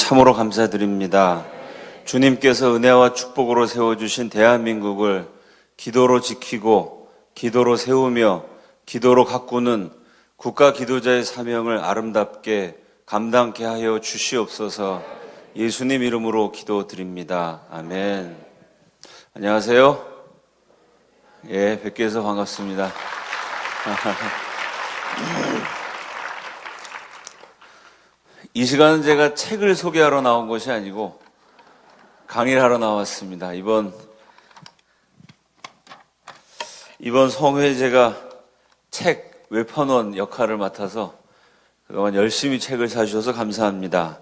참으로 감사드립니다. 주님께서 은혜와 축복으로 세워주신 대한민국을 기도로 지키고 기도로 세우며 기도로 가꾸는 국가 기도자의 사명을 아름답게 감당케 하여 주시옵소서. 예수님 이름으로 기도드립니다. 아멘. 안녕하세요. 예, 뵙게 해서 반갑습니다. 이 시간은 제가 책을 소개하러 나온 것이 아니고 강의를 하러 나왔습니다. 이번 성회에 제가 책 외판원 역할을 맡아서 그동안 열심히 책을 사주셔서 감사합니다.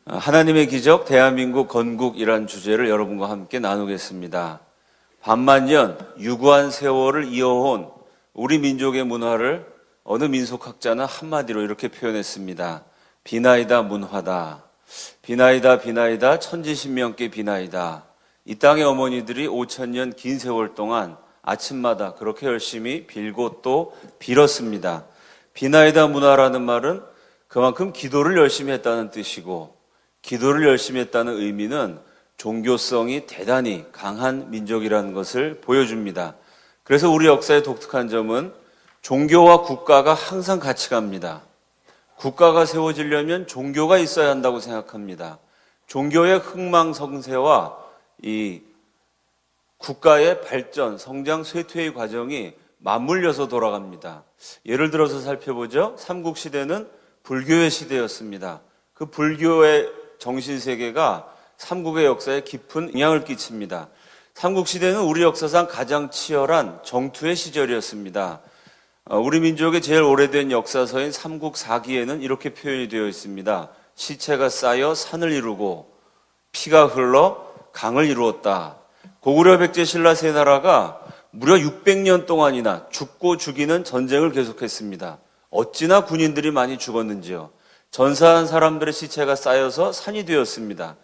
하나님의 기적 대한민국 건국이란 주제를 여러분과 함께 나누겠습니다. 반만년 유구한 세월을 이어온 우리 민족의 문화를 어느 민속학자는 한마디로 이렇게 표현했습니다. 비나이다 문화다. 비나이다 비나이다 천지신명께 비나이다. 이 땅의 어머니들이 5,000년 긴 세월 동안 아침마다 그렇게 열심히 빌고 또 빌었습니다. 비나이다 문화라는 말은 그만큼 기도를 열심히 했다는 뜻이고, 기도를 열심히 했다는 의미는 종교성이 대단히 강한 민족이라는 것을 보여줍니다. 그래서 우리 역사의 독특한 점은 종교와 국가가 항상 같이 갑니다. 국가가 세워지려면 종교가 있어야 한다고 생각합니다. 종교의 흥망성쇠와 이 국가의 발전, 성장, 쇠퇴의 과정이 맞물려서 돌아갑니다. 예를 들어서 살펴보죠. 삼국시대는 불교의 시대였습니다. 그 불교의 정신세계가 삼국의 역사에 깊은 영향을 끼칩니다. 삼국시대는 우리 역사상 가장 치열한 정투의 시절이었습니다. 우리 민족의 제일 오래된 역사서인 삼국사기에는 이렇게 표현이 되어 있습니다. 시체가 쌓여 산을 이루고 피가 흘러 강을 이루었다. 고구려 백제 신라 세 나라가 무려 600년 동안이나 죽고 죽이는 전쟁을 계속했습니다. 어찌나 군인들이 많이 죽었는지요. 전사한 사람들의 시체가 쌓여서 산이 되었습니다.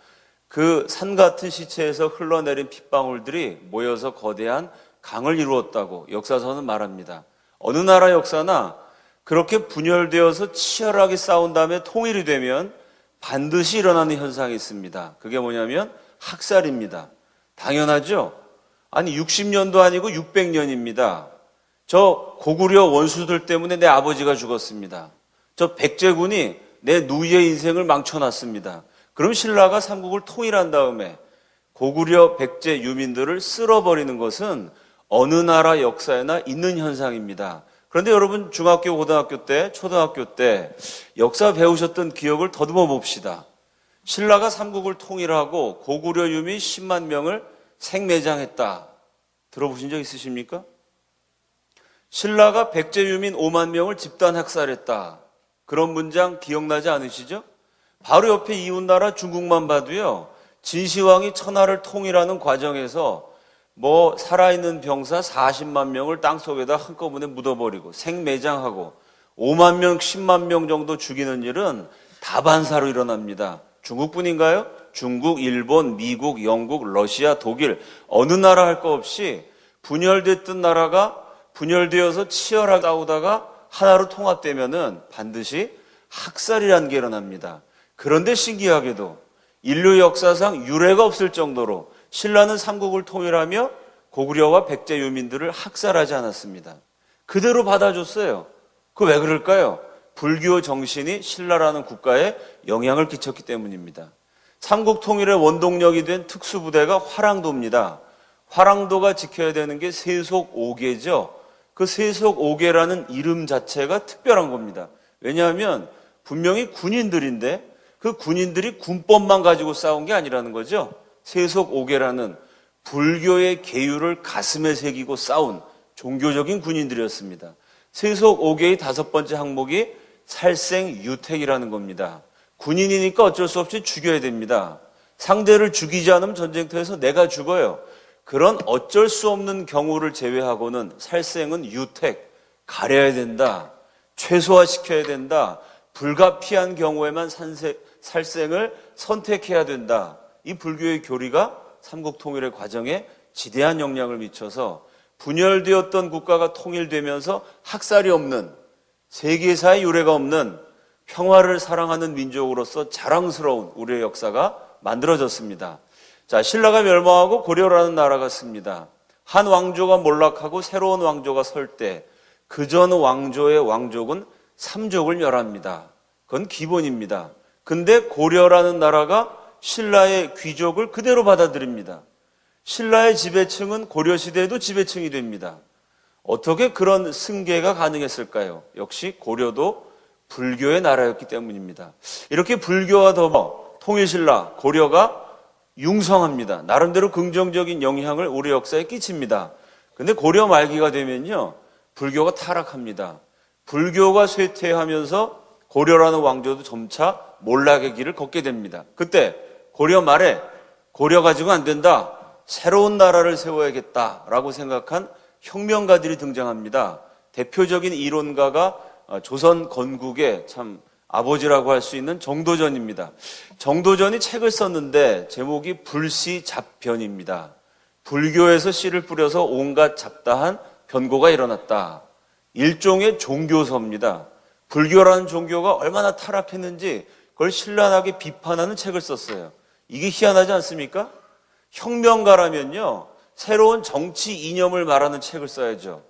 그 산 같은 시체에서 흘러내린 핏방울들이 모여서 거대한 강을 이루었다고 역사서는 말합니다. 어느 나라 역사나 그렇게 분열되어서 치열하게 싸운 다음에 통일이 되면 반드시 일어나는 현상이 있습니다. 그게 뭐냐면 학살입니다. 당연하죠? 아니 60년도 아니고 600년입니다. 저 고구려 원수들 때문에 내 아버지가 죽었습니다. 저 백제군이 내 누이의 인생을 망쳐놨습니다. 그럼 신라가 삼국을 통일한 다음에 고구려 백제 유민들을 쓸어버리는 것은 어느 나라 역사에나 있는 현상입니다. 그런데 여러분 중학교, 고등학교 때, 초등학교 때 역사 배우셨던 기억을 더듬어 봅시다. 신라가 삼국을 통일하고 고구려 유민 10만 명을 생매장했다. 들어보신 적 있으십니까? 신라가 백제 유민 5만 명을 집단 학살했다. 그런 문장 기억나지 않으시죠? 바로 옆에 이웃나라 중국만 봐도요. 진시황이 천하를 통일하는 과정에서 살아있는 병사 40만 명을 땅속에다 한꺼번에 묻어버리고 생매장하고 5만 명, 10만 명 정도 죽이는 일은 다반사로 일어납니다. 중국뿐인가요? 중국, 일본, 미국, 영국, 러시아, 독일 어느 나라 할 거 없이 분열됐던 나라가 분열되어서 치열하게 싸우다가 하나로 통합되면은 반드시 학살이라는 게 일어납니다. 그런데 신기하게도 인류 역사상 유례가 없을 정도로 신라는 삼국을 통일하며 고구려와 백제 유민들을 학살하지 않았습니다. 그대로 받아줬어요. 그 왜 그럴까요? 불교 정신이 신라라는 국가에 영향을 끼쳤기 때문입니다. 삼국 통일의 원동력이 된 특수부대가 화랑도입니다. 화랑도가 지켜야 되는 게 세속 5계죠. 그 세속 5계라는 이름 자체가 특별한 겁니다. 왜냐하면 분명히 군인들인데 그 군인들이 군법만 가지고 싸운 게 아니라는 거죠. 세속 5계라는 불교의 계율을 가슴에 새기고 싸운 종교적인 군인들이었습니다. 세속 5계의 5번째 항목이 살생유택이라는 겁니다. 군인이니까 어쩔 수 없이 죽여야 됩니다. 상대를 죽이지 않으면 전쟁터에서 내가 죽어요. 그런 어쩔 수 없는 경우를 제외하고는 살생은 유택, 가려야 된다. 최소화시켜야 된다. 불가피한 경우에만 살생을 선택해야 된다. 이 불교의 교리가 삼국통일의 과정에 지대한 영향을 미쳐서 분열되었던 국가가 통일되면서 학살이 없는, 세계사의 유례가 없는 평화를 사랑하는 민족으로서 자랑스러운 우리의 역사가 만들어졌습니다. 자, 신라가 멸망하고 고려라는 나라가 씁니다. 한 왕조가 몰락하고 새로운 왕조가 설 때 그 전 왕조의 왕족은 삼족을 멸합니다. 그건 기본입니다. 근데 고려라는 나라가 신라의 귀족을 그대로 받아들입니다. 신라의 지배층은 고려시대에도 지배층이 됩니다. 어떻게 그런 승계가 가능했을까요? 역시 고려도 불교의 나라였기 때문입니다. 이렇게 불교와 더불어 통일신라, 고려가 융성합니다. 나름대로 긍정적인 영향을 우리 역사에 끼칩니다. 근데 고려 말기가 되면요, 불교가 타락합니다. 불교가 쇠퇴하면서 고려라는 왕조도 점차 몰락의 길을 걷게 됩니다. 그때 고려 말에 고려 가지고 안 된다, 새로운 나라를 세워야겠다라고 생각한 혁명가들이 등장합니다. 대표적인 이론가가 조선 건국의 참 아버지라고 할 수 있는 정도전입니다. 정도전이 책을 썼는데 제목이 불시잡변입니다. 불교에서 씨를 뿌려서 온갖 잡다한 변고가 일어났다. 일종의 종교서입니다. 불교라는 종교가 얼마나 타락했는지 그걸 신랄하게 비판하는 책을 썼어요. 이게 희한하지 않습니까? 혁명가라면요, 새로운 정치 이념을 말하는 책을 써야죠.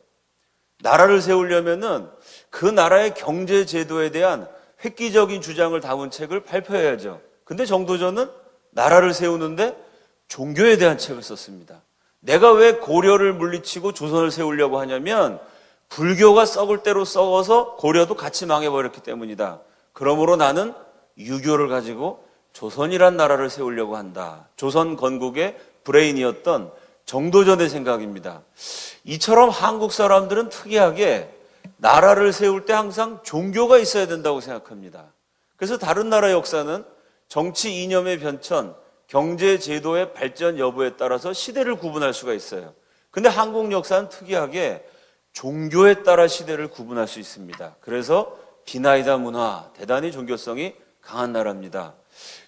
나라를 세우려면은 그 나라의 경제 제도에 대한 획기적인 주장을 담은 책을 발표해야죠. 근데 정도전은 나라를 세우는데 종교에 대한 책을 썼습니다. 내가 왜 고려를 물리치고 조선을 세우려고 하냐면 불교가 썩을 대로 썩어서 고려도 같이 망해버렸기 때문이다. 그러므로 나는 유교를 가지고 조선이란 나라를 세우려고 한다. 조선 건국의 브레인이었던 정도전의 생각입니다. 이처럼 한국 사람들은 특이하게 나라를 세울 때 항상 종교가 있어야 된다고 생각합니다. 그래서 다른 나라 역사는 정치 이념의 변천, 경제 제도의 발전 여부에 따라서 시대를 구분할 수가 있어요. 근데 한국 역사는 특이하게 종교에 따라 시대를 구분할 수 있습니다. 그래서 비나이다 문화, 대단히 종교성이 강한 나라입니다.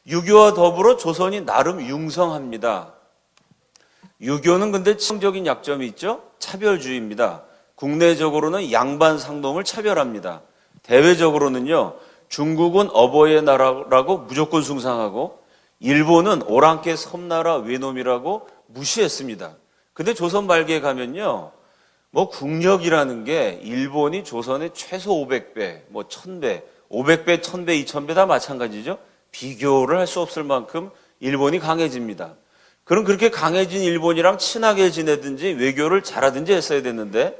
유교와 더불어 조선이 나름 융성합니다. 유교는 근데 치명적인 약점이 있죠? 차별주의입니다. 국내적으로는 양반 상놈을 차별합니다. 대외적으로는요, 중국은 어버이의 나라라고 무조건 숭상하고 일본은 오랑캐 섬나라 외놈이라고 무시했습니다. 근데 조선 말기에 가면요, 국력이라는 게 일본이 조선의 최소 500배, 1000배, 500배, 1000배, 2000배 다 마찬가지죠. 비교를 할 수 없을 만큼 일본이 강해집니다. 그럼 그렇게 강해진 일본이랑 친하게 지내든지 외교를 잘하든지 했어야 됐는데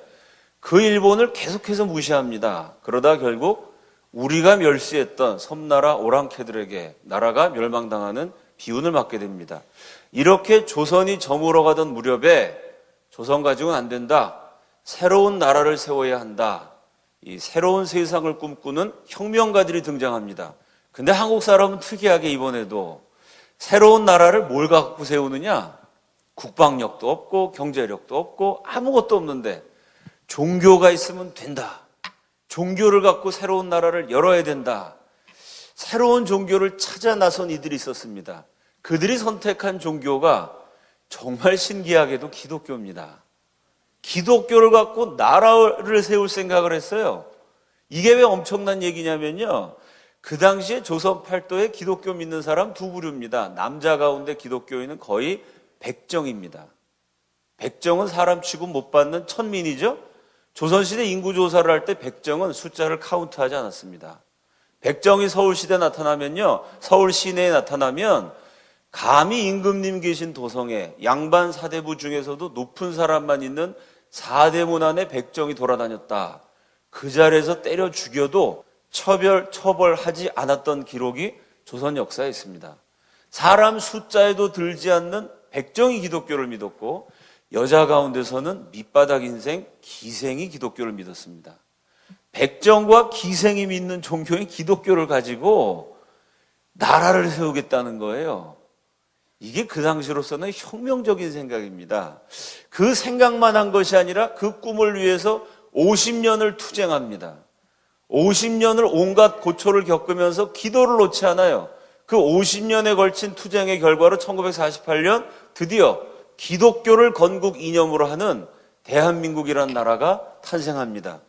그 일본을 계속해서 무시합니다. 그러다 결국 우리가 멸시했던 섬나라 오랑캐들에게 나라가 멸망당하는 비운을 맞게 됩니다. 이렇게 조선이 저물어가던 무렵에 조선 가지고는 안 된다. 새로운 나라를 세워야 한다. 이 새로운 세상을 꿈꾸는 혁명가들이 등장합니다. 근데 한국 사람은 특이하게 이번에도 새로운 나라를 뭘 갖고 세우느냐? 국방력도 없고 경제력도 없고 아무것도 없는데 종교가 있으면 된다. 종교를 갖고 새로운 나라를 열어야 된다. 새로운 종교를 찾아 나선 이들이 있었습니다. 그들이 선택한 종교가 정말 신기하게도 기독교입니다. 기독교를 갖고 나라를 세울 생각을 했어요. 이게 왜 엄청난 얘기냐면요, 그 당시에 조선 팔도에 기독교 믿는 사람 두 부류입니다. 남자 가운데 기독교인은 거의 백정입니다. 백정은 사람 취급 못 받는 천민이죠. 조선시대 인구조사를 할 때 백정은 숫자를 카운트하지 않았습니다. 백정이 서울시대에 나타나면요, 서울 시내에 나타나면 감히 임금님 계신 도성에 양반 사대부 중에서도 높은 사람만 있는 사대문 안에 백정이 돌아다녔다. 그 자리에서 때려 죽여도 처벌하지 않았던 기록이 조선 역사에 있습니다. 사람 숫자에도 들지 않는 백정이 기독교를 믿었고 여자 가운데서는 밑바닥 인생 기생이 기독교를 믿었습니다. 백정과 기생이 믿는 종교인 기독교를 가지고 나라를 세우겠다는 거예요. 이게 그 당시로서는 혁명적인 생각입니다. 그 생각만 한 것이 아니라 그 꿈을 위해서 50년을 투쟁합니다. 50년을 온갖 고초를 겪으면서 기도를 놓지 않아요. 그 50년에 걸친 투쟁의 결과로 1948년 드디어 기독교를 건국 이념으로 하는 대한민국이라는 나라가 탄생합니다.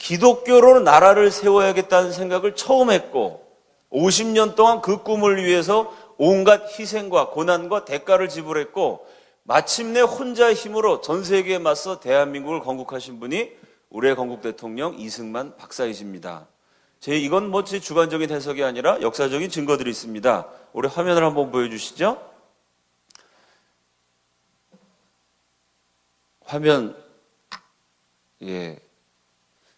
기독교로 나라를 세워야겠다는 생각을 처음 했고 50년 동안 그 꿈을 위해서 온갖 희생과 고난과 대가를 지불했고 마침내 혼자의 힘으로 전 세계에 맞서 대한민국을 건국하신 분이 우리의 건국 대통령 이승만 박사이십니다. 이건 제 주관적인 해석이 아니라 역사적인 증거들이 있습니다. 우리 화면을 한번 보여주시죠. 화면,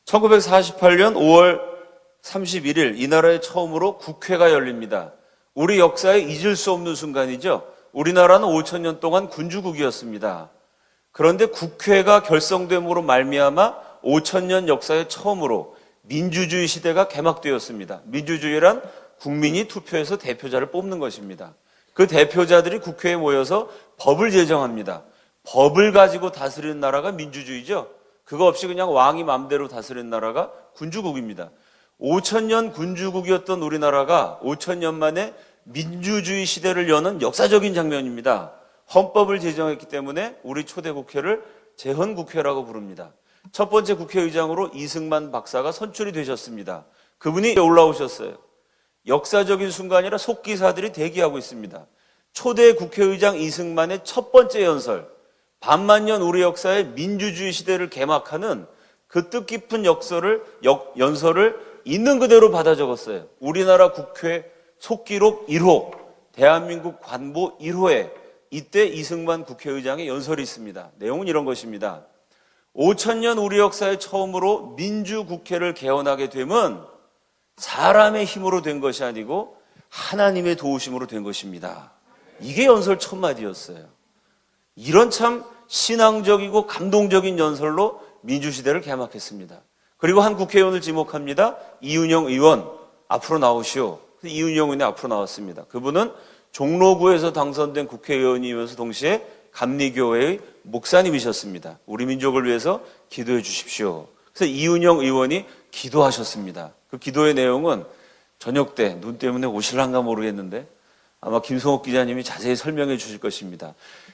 1948년 5월 31일 이 나라에 처음으로 국회가 열립니다. 우리 역사에 잊을 수 없는 순간이죠. 우리나라는 5,000년 동안 군주국이었습니다. 그런데 국회가 결성됨으로 말미암아 5,000년 역사에 처음으로 민주주의 시대가 개막되었습니다. 민주주의란 국민이 투표해서 대표자를 뽑는 것입니다. 그 대표자들이 국회에 모여서 법을 제정합니다. 법을 가지고 다스리는 나라가 민주주의죠. 그거 없이 그냥 왕이 마음대로 다스리는 나라가 군주국입니다. 5,000년 군주국이었던 우리나라가 5,000년 만에 민주주의 시대를 여는 역사적인 장면입니다. 헌법을 제정했기 때문에 우리 초대 국회를 제헌국회라고 부릅니다. 첫 번째 국회의장으로 이승만 박사가 선출이 되셨습니다. 그분이 올라오셨어요. 역사적인 순간이라 속기사들이 대기하고 있습니다. 초대 국회의장 이승만의 첫 번째 연설, 반만년 우리 역사의 민주주의 시대를 개막하는 그 뜻깊은 연설을 있는 그대로 받아 적었어요. 우리나라 국회 속기록 1호, 대한민국 관보 1호에 이때 이승만 국회의장의 연설이 있습니다. 내용은 이런 것입니다. 5,000년 우리 역사에 처음으로 민주국회를 개헌하게 됨은 사람의 힘으로 된 것이 아니고 하나님의 도우심으로 된 것입니다. 이게 연설 첫 마디였어요. 이런 참 신앙적이고 감동적인 연설로 민주시대를 개막했습니다. 그리고 한 국회의원을 지목합니다. 이은영 의원 앞으로 나오시오. 이은영 의원이 앞으로 나왔습니다. 그분은 종로구에서 당선된 국회의원이면서 동시에 감리교회의 목사님이셨습니다. 우리 민족을 위해서 기도해 주십시오. 그래서 이은영 의원이 기도하셨습니다. 그 기도의 내용은 저녁 때 눈 때문에 오실란가 모르겠는데 아마 김성옥 기자님이 자세히 설명해 주실 것입니다.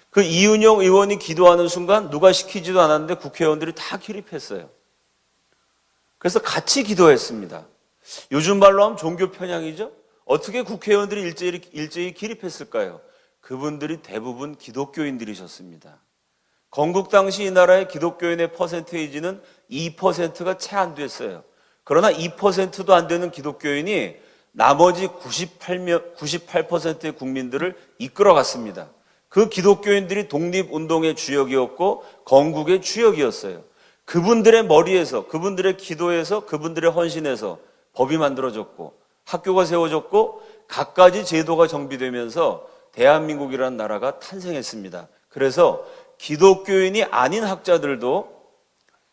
그 이은영 의원이 기도하는 순간 누가 시키지도 않았는데 국회의원들이 다 기립했어요. 그래서 같이 기도했습니다. 요즘 말로 하면 종교 편향이죠? 어떻게 국회의원들이 일제히 기립했을까요? 그분들이 대부분 기독교인들이셨습니다. 건국 당시 이 나라의 기독교인의 퍼센테이지는 2%가 채 안 됐어요. 그러나 2%도 안 되는 기독교인이 나머지 98%의 국민들을 이끌어갔습니다. 그 기독교인들이 독립운동의 주역이었고 건국의 주역이었어요. 그분들의 머리에서, 그분들의 기도에서, 그분들의 헌신에서 법이 만들어졌고 학교가 세워졌고 갖가지 제도가 정비되면서 대한민국이라는 나라가 탄생했습니다. 그래서 기독교인이 아닌 학자들도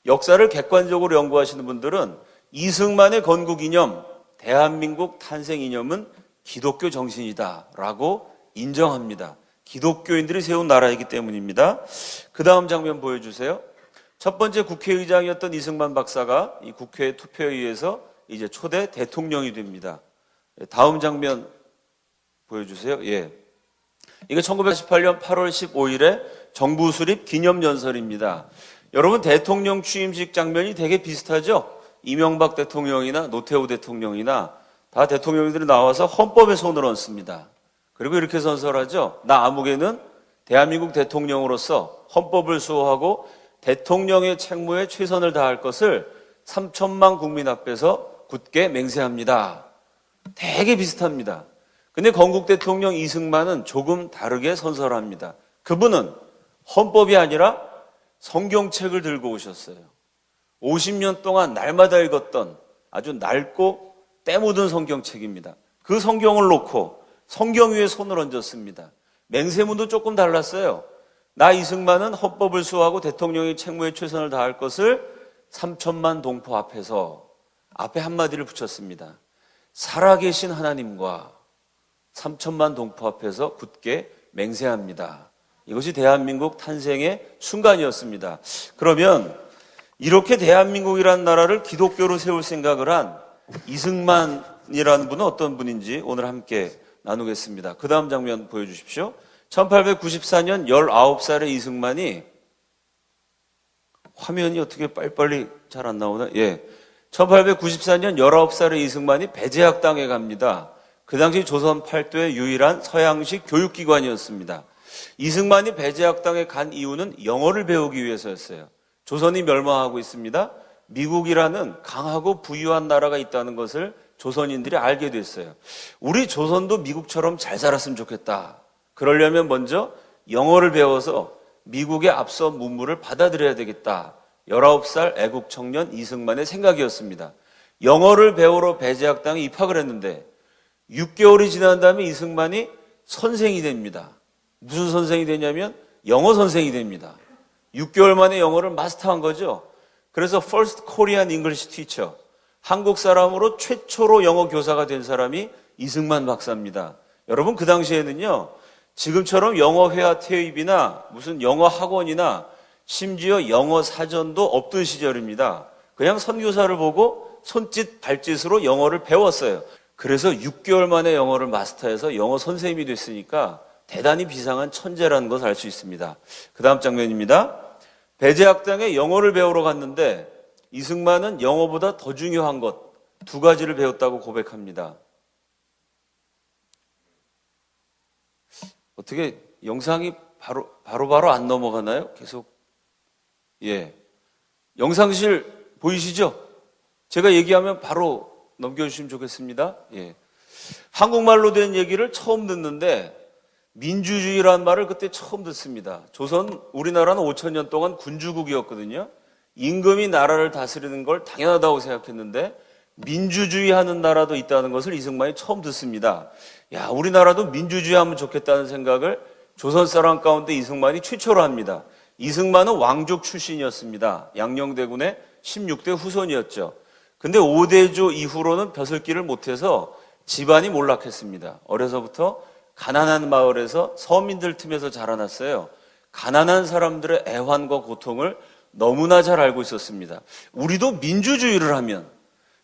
역사를 객관적으로 연구하시는 분들은 이승만의 건국 이념, 대한민국 탄생 이념은 기독교 정신이다라고 인정합니다. 기독교인들이 세운 나라이기 때문입니다. 그 다음 장면 보여주세요. 첫 번째 국회의장이었던 이승만 박사가 이 국회 투표에 의해서 이제 초대 대통령이 됩니다. 다음 장면 보여주세요. 예. 이게 1948년 8월 15일에 정부 수립 기념연설입니다. 여러분 대통령 취임식 장면이 되게 비슷하죠? 이명박 대통령이나 노태우 대통령이나 다 대통령들이 나와서 헌법에 손을 얹습니다. 그리고 이렇게 선설하죠. 나 아무개는 대한민국 대통령으로서 헌법을 수호하고 대통령의 책무에 최선을 다할 것을 3천만 국민 앞에서 굳게 맹세합니다. 되게 비슷합니다. 근데 건국 대통령 이승만은 조금 다르게 선설합니다. 그분은 헌법이 아니라 성경책을 들고 오셨어요. 50년 동안 날마다 읽었던 아주 낡고 때 묻은 성경책입니다. 그 성경을 놓고 성경 위에 손을 얹었습니다. 맹세문도 조금 달랐어요. 나 이승만은 헌법을 수호하고 대통령의 책무에 최선을 다할 것을 3천만 동포 앞에서 앞에 한마디를 붙였습니다. 살아계신 하나님과 3천만 동포 앞에서 굳게 맹세합니다. 이것이 대한민국 탄생의 순간이었습니다. 그러면 이렇게 대한민국이라는 나라를 기독교로 세울 생각을 한 이승만이라는 분은 어떤 분인지 오늘 함께 나누겠습니다. 그 다음 장면 보여주십시오. 1894년 19살의 이승만이 화면이 어떻게 빨리빨리 잘 안 나오나? 예. 1894년 19살의 이승만이 배제학당에 갑니다. 그 당시 조선 팔도의 유일한 서양식 교육기관이었습니다. 이승만이 배제학당에 간 이유는 영어를 배우기 위해서였어요. 조선이 멸망하고 있습니다. 미국이라는 강하고 부유한 나라가 있다는 것을 조선인들이 알게 됐어요. 우리 조선도 미국처럼 잘 살았으면 좋겠다. 그러려면 먼저 영어를 배워서 미국의 앞서 문물을 받아들여야 되겠다. 19살 애국 청년 이승만의 생각이었습니다. 영어를 배우러 배제학당에 입학을 했는데 6개월이 지난 다음에 이승만이 선생이 됩니다. 무슨 선생이 되냐면 영어 선생이 됩니다. 6개월 만에 영어를 마스터한 거죠. 그래서 First Korean English Teacher, 한국 사람으로 최초로 영어 교사가 된 사람이 이승만 박사입니다. 여러분, 그 당시에는요, 지금처럼 영어 회화 태입이나 무슨 영어 학원이나 심지어 영어 사전도 없던 시절입니다. 그냥 선교사를 보고 손짓 발짓으로 영어를 배웠어요. 그래서 6개월 만에 영어를 마스터해서 영어 선생님이 됐으니까 대단히 비상한 천재라는 것을 알 수 있습니다. 그 다음 장면입니다. 배제학당에 영어를 배우러 갔는데 이승만은 영어보다 더 중요한 것 두 가지를 배웠다고 고백합니다. 어떻게 영상이 바로 안 넘어가나요? 계속. 예. 영상실 보이시죠? 제가 얘기하면 바로 넘겨주시면 좋겠습니다. 예. 한국말로 된 얘기를 처음 듣는데 민주주의라는 말을 그때 처음 듣습니다. 조선, 우리나라는 5,000년 동안 군주국이었거든요. 임금이 나라를 다스리는 걸 당연하다고 생각했는데 민주주의 하는 나라도 있다는 것을 이승만이 처음 듣습니다. 야, 우리나라도 민주주의 하면 좋겠다는 생각을 조선 사람 가운데 이승만이 최초로 합니다. 이승만은 왕족 출신이었습니다. 양녕대군의 16대 후손이었죠. 근데 5대조 이후로는 벼슬길을 못해서 집안이 몰락했습니다. 어려서부터 가난한 마을에서 서민들 틈에서 자라났어요. 가난한 사람들의 애환과 고통을 너무나 잘 알고 있었습니다. 우리도 민주주의를 하면,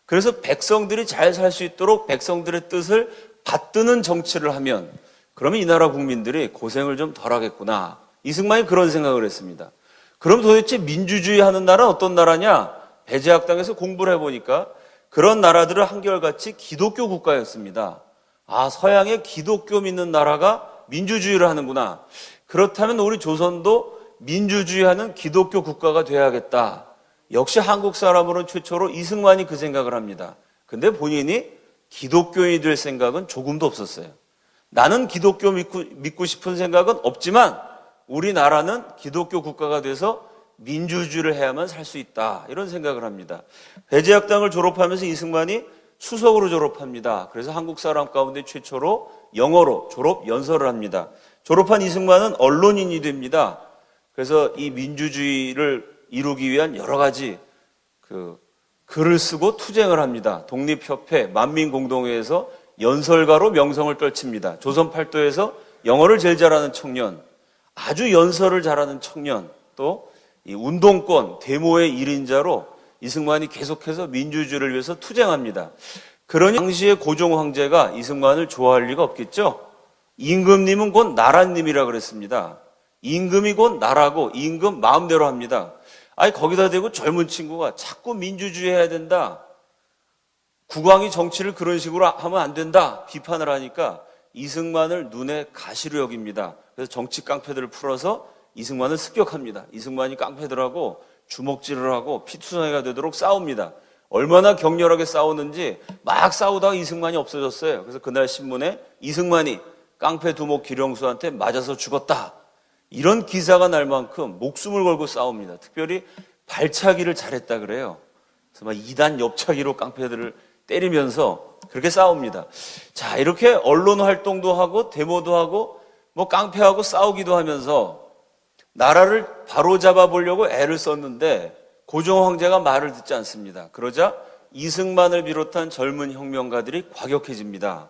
그래서 백성들이 잘 살 수 있도록 백성들의 뜻을 받드는 정치를 하면 그러면 이 나라 국민들이 고생을 좀 덜 하겠구나. 이승만이 그런 생각을 했습니다. 그럼 도대체 민주주의 하는 나라는 어떤 나라냐? 배제학당에서 공부를 해보니까 그런 나라들은 한결같이 기독교 국가였습니다. 아, 서양의 기독교 믿는 나라가 민주주의를 하는구나. 그렇다면 우리 조선도 민주주의하는 기독교 국가가 돼야겠다. 역시 한국 사람으로는 최초로 이승만이 그 생각을 합니다. 근데 본인이 기독교인이 될 생각은 조금도 없었어요. 나는 기독교 믿고 싶은 생각은 없지만 우리나라는 기독교 국가가 돼서 민주주의를 해야만 살 수 있다. 이런 생각을 합니다. 배제학당을 졸업하면서 이승만이 수석으로 졸업합니다. 그래서 한국 사람 가운데 최초로 영어로 졸업 연설을 합니다. 졸업한 이승만은 언론인이 됩니다. 그래서 이 민주주의를 이루기 위한 여러 가지 글을 쓰고 투쟁을 합니다. 독립협회, 만민공동회에서 연설가로 명성을 떨칩니다. 조선 팔도에서 영어를 제일 잘하는 청년, 아주 연설을 잘하는 청년, 또 이 운동권, 데모의 1인자로 이승만이 계속해서 민주주의를 위해서 투쟁합니다. 그러니 당시의 고종 황제가 이승만을 좋아할 리가 없겠죠. 임금님은 곧 나라님이라 그랬습니다. 임금이 곧 나라고 임금 마음대로 합니다. 아니 거기다 대고 젊은 친구가 자꾸 민주주의 해야 된다. 국왕이 정치를 그런 식으로 하면 안 된다. 비판을 하니까 이승만을 눈에 가시로 여깁니다. 그래서 정치 깡패들을 풀어서 이승만을 습격합니다. 이승만이 깡패들하고 주먹질을 하고 피투성이가 되도록 싸웁니다. 얼마나 격렬하게 싸우는지 막 싸우다가 이승만이 없어졌어요. 그래서 그날 신문에 이승만이 깡패 두목 기령수한테 맞아서 죽었다. 이런 기사가 날 만큼 목숨을 걸고 싸웁니다. 특별히 발차기를 잘했다 그래요. 그래서 막 2단 옆차기로 깡패들을 때리면서 그렇게 싸웁니다. 자, 이렇게 언론 활동도 하고 데모도 하고 뭐 깡패하고 싸우기도 하면서 나라를 바로잡아 보려고 애를 썼는데 고종 황제가 말을 듣지 않습니다. 그러자 이승만을 비롯한 젊은 혁명가들이 과격해집니다.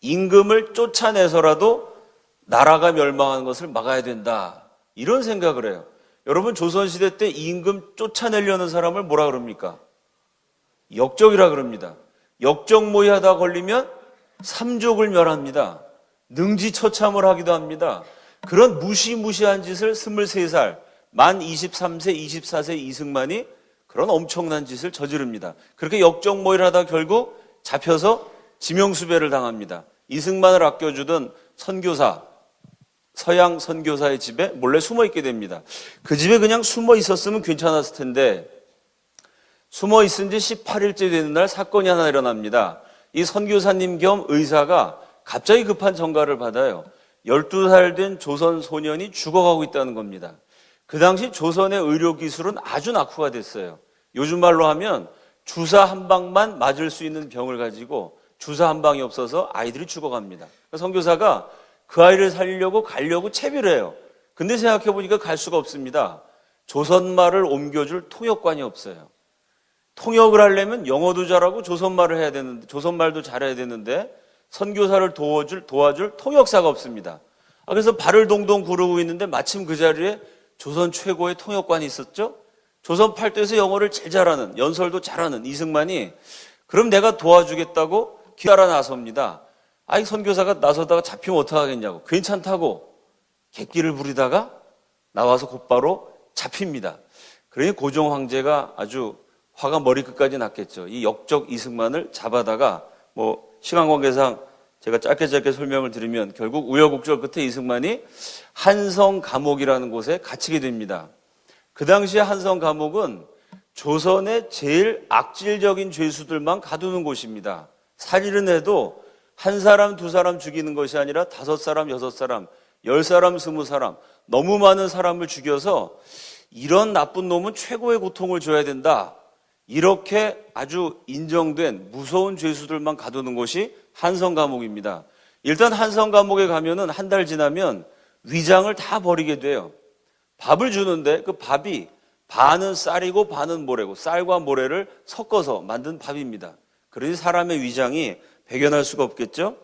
임금을 쫓아내서라도 나라가 멸망하는 것을 막아야 된다. 이런 생각을 해요. 여러분, 조선시대 때 임금 쫓아내려는 사람을 뭐라 그럽니까? 역적이라 그럽니다. 역적모의 하다 걸리면 삼족을 멸합니다. 능지처참을 하기도 합니다. 그런 무시무시한 짓을 23살, 만 23세, 24세 이승만이 그런 엄청난 짓을 저지릅니다. 그렇게 역적모의를 하다 결국 잡혀서 지명수배를 당합니다. 이승만을 아껴주던 선교사, 서양 선교사의 집에 몰래 숨어 있게 됩니다. 그 집에 그냥 숨어 있었으면 괜찮았을 텐데 숨어 있은 지 18일째 되는 날 사건이 하나 일어납니다. 이 선교사님 겸 의사가 갑자기 급한 전가를 받아요. 12살 된 조선 소년이 죽어가고 있다는 겁니다. 그 당시 조선의 의료기술은 아주 낙후가 됐어요. 요즘 말로 하면 주사 한 방만 맞을 수 있는 병을 가지고 주사 한 방이 없어서 아이들이 죽어갑니다. 선교사가 그 아이를 살리려고 가려고 채비를 해요. 근데 생각해보니까 갈 수가 없습니다. 조선말을 옮겨줄 통역관이 없어요. 통역을 하려면 영어도 잘하고 조선말을 해야 되는데, 조선말도 잘해야 되는데 선교사를 도와줄 통역사가 없습니다. 그래서 발을 동동 구르고 있는데 마침 그 자리에 조선 최고의 통역관이 있었죠. 조선 팔도에서 영어를 제일 잘하는, 연설도 잘하는 이승만이 그럼 내가 도와주겠다고 기다려 나섭니다. 이 선교사가 나서다가 잡히면 어떡하겠냐고. 괜찮다고 객기를 부리다가 나와서 곧바로 잡힙니다. 그러니 고종 황제가 아주 화가 머리끝까지 났겠죠. 이 역적 이승만을 잡아다가 시간 관계상 제가 짧게 설명을 드리면 결국 우여곡절 끝에 이승만이 한성 감옥이라는 곳에 갇히게 됩니다. 그 당시에 한성 감옥은 조선의 제일 악질적인 죄수들만 가두는 곳입니다. 살인을 해도 한 사람, 두 사람 죽이는 것이 아니라 5사람, 6사람, 10사람, 20사람 너무 많은 사람을 죽여서 이런 나쁜 놈은 최고의 고통을 줘야 된다. 이렇게 아주 인정된 무서운 죄수들만 가두는 곳이 한성 감옥입니다. 일단 한성 감옥에 가면은 한 달 지나면 위장을 다 버리게 돼요. 밥을 주는데 그 밥이 반은 쌀이고 반은 모래고 쌀과 모래를 섞어서 만든 밥입니다. 그러니 사람의 위장이 배견할 수가 없겠죠?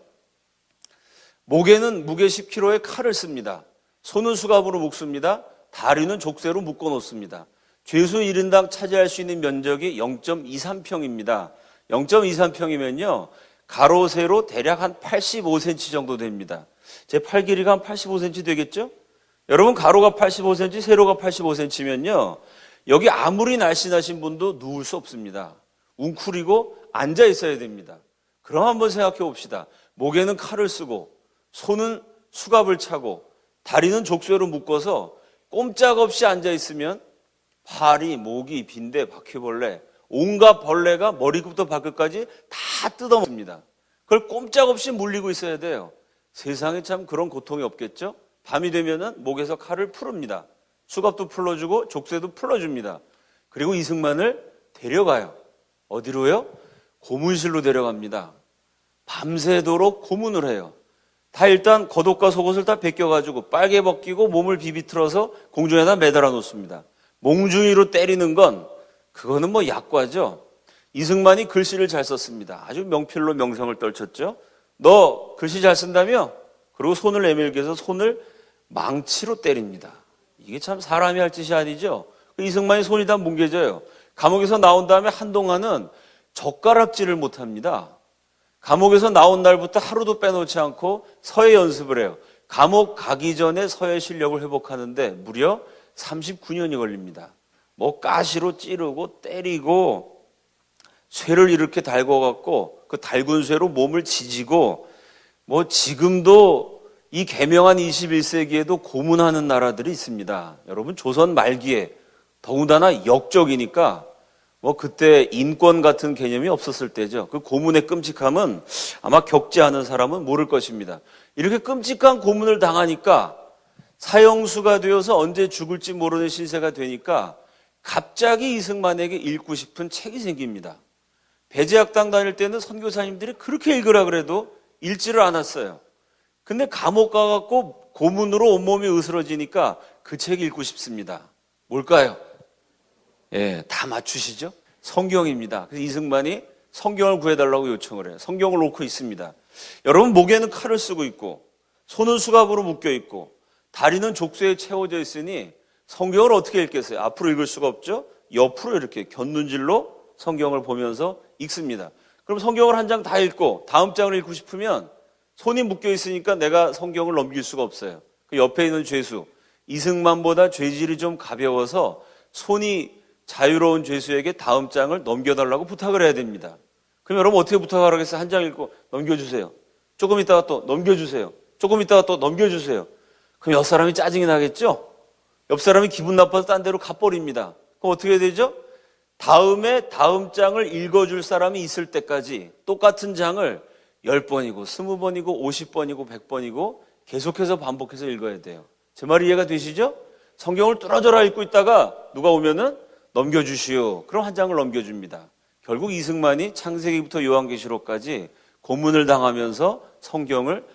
목에는 무게 10kg의 칼을 씁니다. 손은 수갑으로 묶습니다. 다리는 족쇄로 묶어 놓습니다. 죄수 1인당 차지할 수 있는 면적이 0.23평입니다. 0.23평이면요. 가로 세로 대략 한 85cm 정도 됩니다. 제 팔 길이가 한 85cm 되겠죠? 여러분 가로가 85cm, 세로가 85cm면요. 여기 아무리 날씬하신 분도 누울 수 없습니다. 웅크리고 앉아 있어야 됩니다. 그럼 한번 생각해 봅시다. 목에는 칼을 쓰고 손은 수갑을 차고 다리는 족쇄로 묶어서 꼼짝없이 앉아 있으면 파리, 모기, 빈대, 바퀴벌레 온갖 벌레가 머리부터 발끝까지 다 뜯어먹습니다. 그걸 꼼짝없이 물리고 있어야 돼요. 세상에 참 그런 고통이 없겠죠? 밤이 되면은 목에서 칼을 풀읍니다. 수갑도 풀어주고 족쇄도 풀어줍니다. 그리고 이승만을 데려가요. 어디로요? 고문실로 데려갑니다. 밤새도록 고문을 해요. 다 일단 겉옷과 속옷을 다 벗겨가지고 빨개 벗기고 몸을 비비틀어서 공중에다 매달아 놓습니다. 몽중이로 때리는 건 그거는 약과죠. 이승만이 글씨를 잘 썼습니다. 아주 명필로 명성을 떨쳤죠. 너 글씨 잘 쓴다며? 그리고 손을 내밀게 해서 손을 망치로 때립니다. 이게 참 사람이 할 짓이 아니죠. 이승만이 손이 다 뭉개져요. 감옥에서 나온 다음에 한동안은 젓가락질을 못합니다. 감옥에서 나온 날부터 하루도 빼놓지 않고 서예 연습을 해요. 감옥 가기 전에 서예 실력을 회복하는데 무려 39년이 걸립니다. 가시로 찌르고 때리고 쇠를 이렇게 달궈갖고 그 달군 쇠로 몸을 지지고 지금도 이 개명한 21세기에도 고문하는 나라들이 있습니다. 여러분 조선 말기에 더군다나 역적이니까 그때 인권 같은 개념이 없었을 때죠. 그 고문의 끔찍함은 아마 겪지 않은 사람은 모를 것입니다. 이렇게 끔찍한 고문을 당하니까 사형수가 되어서 언제 죽을지 모르는 신세가 되니까 갑자기 이승만에게 읽고 싶은 책이 생깁니다. 배제학당 다닐 때는 선교사님들이 그렇게 읽으라 그래도 읽지를 않았어요. 근데 감옥 가갖고 고문으로 온몸이 으스러지니까 그 책 읽고 싶습니다. 뭘까요? 다 맞추시죠? 성경입니다. 그래서 이승만이 성경을 구해달라고 요청을 해요. 성경을 놓고 있습니다. 여러분 목에는 칼을 쓰고 있고 손은 수갑으로 묶여 있고 다리는 족쇄에 채워져 있으니 성경을 어떻게 읽겠어요? 앞으로 읽을 수가 없죠? 옆으로 이렇게 곁눈질로 성경을 보면서 읽습니다. 그럼 성경을 한 장 다 읽고 다음 장을 읽고 싶으면 손이 묶여 있으니까 내가 성경을 넘길 수가 없어요. 그 옆에 있는 죄수 이승만보다 죄질이 좀 가벼워서 손이 자유로운 죄수에게 다음 장을 넘겨달라고 부탁을 해야 됩니다. 그럼 여러분 어떻게 부탁을 하겠어요? 한 장 읽고 넘겨주세요. 조금 있다가 또 넘겨주세요. 조금 있다가 또 넘겨주세요. 그럼 옆 사람이 짜증이 나겠죠? 옆 사람이 기분 나빠서 딴 데로 가버립니다. 그럼 어떻게 해야 되죠? 다음에 다음 장을 읽어줄 사람이 있을 때까지 똑같은 장을 10번이고 20번이고 50번이고 100번이고 계속해서 반복해서 읽어야 돼요. 제 말이 이해가 되시죠? 성경을 뚫어져라 읽고 있다가 누가 오면은 넘겨주시오. 그럼 한 장을 넘겨줍니다. 결국 이승만이 창세기부터 요한계시록까지 고문을 당하면서 성경을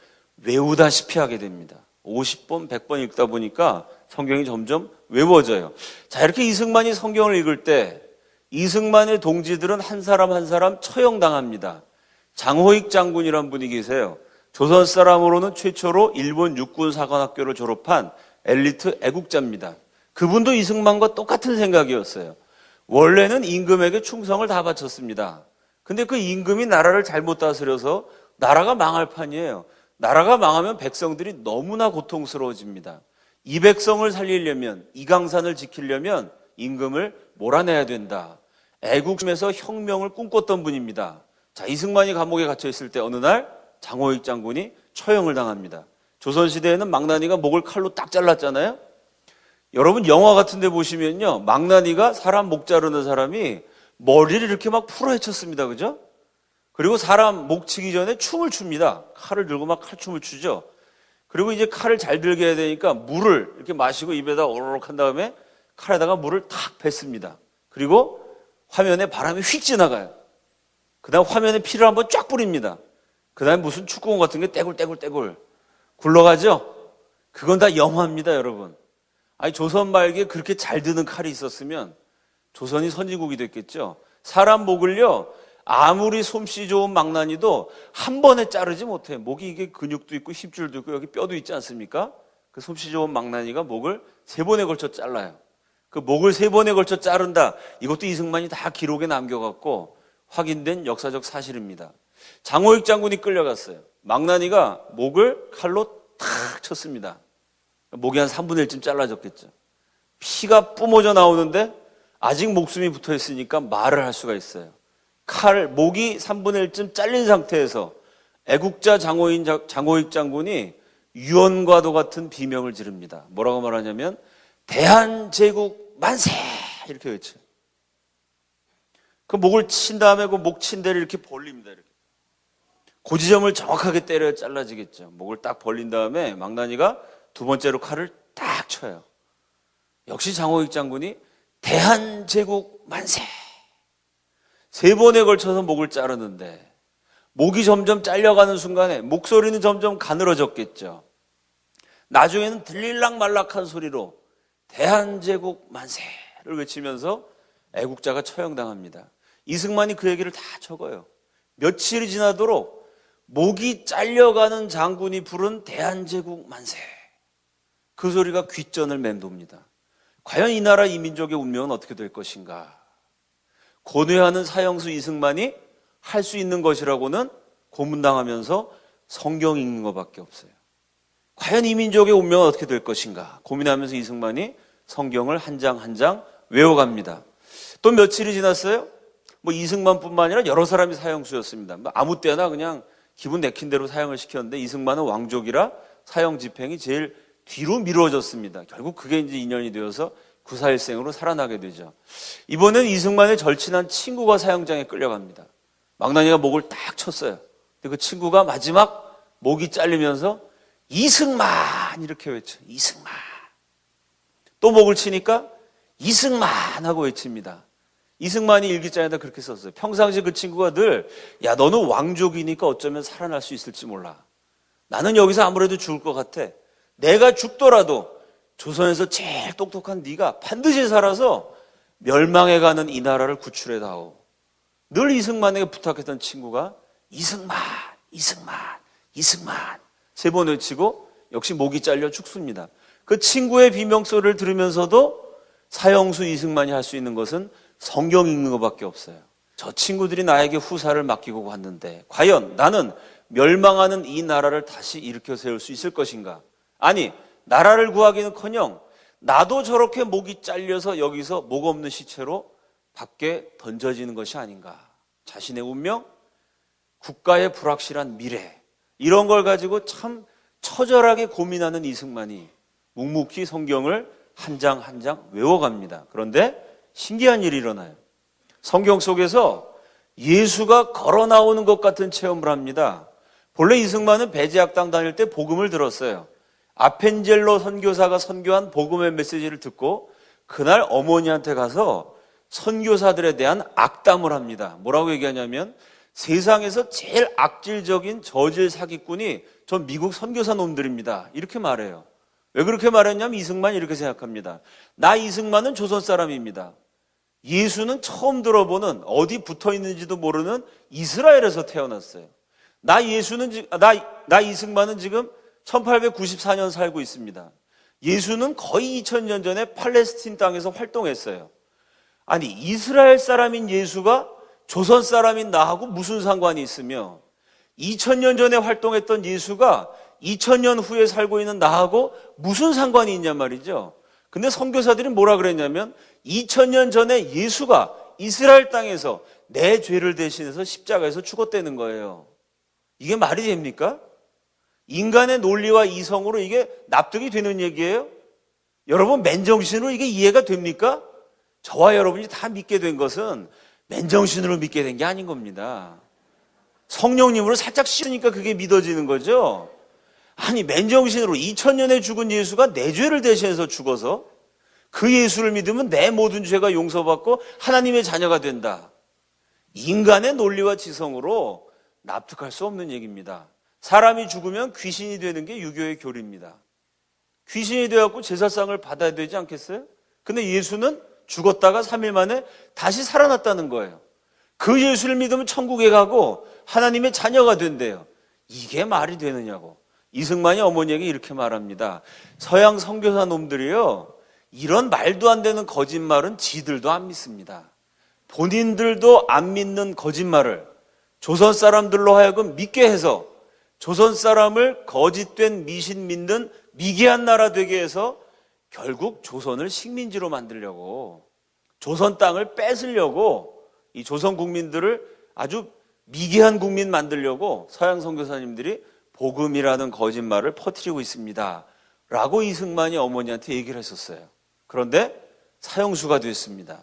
외우다시피 하게 됩니다. 50번, 100번 읽다 보니까 성경이 점점 외워져요. 자, 이렇게 이승만이 성경을 읽을 때 이승만의 동지들은 한 사람 한 사람 처형당합니다. 장호익 장군이란 분이 계세요. 조선 사람으로는 최초로 일본 육군 사관학교를 졸업한 엘리트 애국자입니다. 그분도 이승만과 똑같은 생각이었어요. 원래는 임금에게 충성을 다 바쳤습니다. 근데 그 임금이 나라를 잘못 다스려서 나라가 망할 판이에요. 나라가 망하면 백성들이 너무나 고통스러워집니다. 이 백성을 살리려면, 이강산을 지키려면 임금을 몰아내야 된다. 애국심에서 혁명을 꿈꿨던 분입니다. 자, 이승만이 감옥에 갇혀 있을 때 어느 날 장호익 장군이 처형을 당합니다. 조선시대에는 망나니가 목을 칼로 딱 잘랐잖아요. 여러분 영화 같은 데 보시면요, 망나니가 사람 목 자르는 사람이 머리를 이렇게 막 풀어 헤쳤습니다. 그죠? 그리고 사람 목 치기 전에 춤을 춥니다. 칼을 들고 막 칼춤을 추죠. 그리고 이제 칼을 잘 들게 해야 되니까 물을 이렇게 마시고 입에다 오르륵 한 다음에 칼에다가 물을 탁 뱉습니다. 그리고 화면에 바람이 휙 지나가요. 그 다음 화면에 피를 한번 쫙 뿌립니다. 그 다음에 무슨 축구공 같은 게 떼굴떼굴떼굴 굴러가죠? 그건 다 영화입니다, 여러분. 아니, 조선 말기에 그렇게 잘 드는 칼이 있었으면 조선이 선진국이 됐겠죠. 사람 목을요, 아무리 솜씨 좋은 망나니도 한 번에 자르지 못해. 목이 이게 근육도 있고 힘줄도 있고 여기 뼈도 있지 않습니까? 그 솜씨 좋은 망나니가 목을 3번에 걸쳐 잘라요. 그 목을 3번에 걸쳐 자른다. 이것도 이승만이 다 기록에 남겨갖고 확인된 역사적 사실입니다. 장호익 장군이 끌려갔어요. 망나니가 목을 칼로 탁 쳤습니다. 목이 한 3분의 1쯤 잘라졌겠죠. 피가 뿜어져 나오는데 아직 목숨이 붙어 있으니까 말을 할 수가 있어요. 목이 3분의 1쯤 잘린 상태에서 애국자 장호익 장군이 유언과도 같은 비명을 지릅니다. 뭐라고 말하냐면 대한제국 만세! 이렇게 외쳐요. 그 목을 친 다음에 그 목 친 데를 이렇게 벌립니다. 이렇게. 그 지점을 정확하게 때려야 잘라지겠죠. 목을 딱 벌린 다음에 망나니가 두 번째로 칼을 딱 쳐요. 역시 장호익 장군이 대한제국 만세! 3번에 걸쳐서 목을 자르는데 목이 점점 잘려가는 순간에 목소리는 점점 가늘어졌겠죠. 나중에는 들릴락말락한 소리로 대한제국 만세를 외치면서 애국자가 처형당합니다. 이승만이 그 얘기를 다 적어요. 며칠이 지나도록 목이 잘려가는 장군이 부른 대한제국 만세, 그 소리가 귓전을 맴돕니다. 과연 이 나라 이 민족의 운명은 어떻게 될 것인가? 고뇌하는 사형수 이승만이 할 수 있는 것이라고는 고문당하면서 성경 읽는 것밖에 없어요. 과연 이 민족의 운명은 어떻게 될 것인가 고민하면서 이승만이 성경을 한 장 한 장 외워갑니다. 또 며칠이 지났어요. 이승만뿐만 아니라 여러 사람이 사형수였습니다. 아무 때나 그냥 기분 내킨 대로 사형을 시켰는데 이승만은 왕족이라 사형 집행이 제일 뒤로 미뤄졌습니다. 결국 그게 이제 인연이 되어서 구사일생으로 살아나게 되죠. 이번엔 이승만의 절친한 친구가 사형장에 끌려갑니다. 망나니가 목을 딱 쳤어요. 근데 그 친구가 마지막 목이 잘리면서 이승만 이렇게 외쳐. 이승만. 또 목을 치니까 이승만 하고 외칩니다. 이승만이 일기장에다 그렇게 썼어요. 평상시 그 친구가 늘 야, 너는 왕족이니까 어쩌면 살아날 수 있을지 몰라. 나는 여기서 아무래도 죽을 것 같아. 내가 죽더라도 조선에서 제일 똑똑한 네가 반드시 살아서 멸망해가는 이 나라를 구출해다오. 늘 이승만에게 부탁했던 친구가 이승만, 이승만, 이승만 3번 외치고 역시 목이 잘려 죽습니다. 그 친구의 비명소리를 들으면서도 사형수 이승만이 할 수 있는 것은 성경 읽는 것밖에 없어요. 저 친구들이 나에게 후사를 맡기고 갔는데 과연 나는 멸망하는 이 나라를 다시 일으켜 세울 수 있을 것인가? 아니, 나라를 구하기는커녕 나도 저렇게 목이 잘려서 여기서 목 없는 시체로 밖에 던져지는 것이 아닌가. 자신의 운명, 국가의 불확실한 미래, 이런 걸 가지고 참 처절하게 고민하는 이승만이 묵묵히 성경을 한 장 한 장 외워갑니다. 그런데 신기한 일이 일어나요. 성경 속에서 예수가 걸어 나오는 것 같은 체험을 합니다. 본래 이승만은 배제학당 다닐 때 복음을 들었어요. 아펜젤로 선교사가 선교한 복음의 메시지를 듣고 그날 어머니한테 가서 선교사들에 대한 악담을 합니다. 뭐라고 얘기하냐면 세상에서 제일 악질적인 저질 사기꾼이 전 미국 선교사 놈들입니다. 이렇게 말해요. 왜 그렇게 말했냐면 이승만이 이렇게 생각합니다. 나 이승만은 조선 사람입니다. 예수는 처음 들어보는 어디 붙어 있는지도 모르는 이스라엘에서 태어났어요. 나 이승만은 지금 1894년 살고 있습니다. 예수는 거의 2000년 전에 팔레스틴 땅에서 활동했어요. 아니 이스라엘 사람인 예수가 조선 사람인 나하고 무슨 상관이 있으며 2000년 전에 활동했던 예수가 2000년 후에 살고 있는 나하고 무슨 상관이 있냔 말이죠. 근데 선교사들이 뭐라 그랬냐면 2000년 전에 예수가 이스라엘 땅에서 내 죄를 대신해서 십자가에서 죽었다는 거예요. 이게 말이 됩니까? 인간의 논리와 이성으로 이게 납득이 되는 얘기예요? 여러분 맨정신으로 이게 이해가 됩니까? 저와 여러분이 다 믿게 된 것은 맨정신으로 믿게 된 게 아닌 겁니다. 성령님으로 살짝 씻으니까 그게 믿어지는 거죠. 아니 맨정신으로 2000년에 죽은 예수가 내 죄를 대신해서 죽어서 그 예수를 믿으면 내 모든 죄가 용서받고 하나님의 자녀가 된다. 인간의 논리와 지성으로 납득할 수 없는 얘기입니다. 사람이 죽으면 귀신이 되는 게 유교의 교리입니다. 귀신이 되어갖고 제사상을 받아야 되지 않겠어요? 근데 예수는 죽었다가 3일 만에 다시 살아났다는 거예요. 그 예수를 믿으면 천국에 가고 하나님의 자녀가 된대요. 이게 말이 되느냐고. 이승만이 어머니에게 이렇게 말합니다. 서양 선교사 놈들이요, 이런 말도 안 되는 거짓말은 지들도 안 믿습니다. 본인들도 안 믿는 거짓말을 조선 사람들로 하여금 믿게 해서 조선 사람을 거짓된 미신 믿는 미개한 나라 되게 해서 결국 조선을 식민지로 만들려고, 조선 땅을 뺏으려고, 이 조선 국민들을 아주 미개한 국민 만들려고 서양 선교사님들이 복음이라는 거짓말을 퍼뜨리고 있습니다 라고 이승만이 어머니한테 얘기를 했었어요. 그런데 사형수가 됐습니다.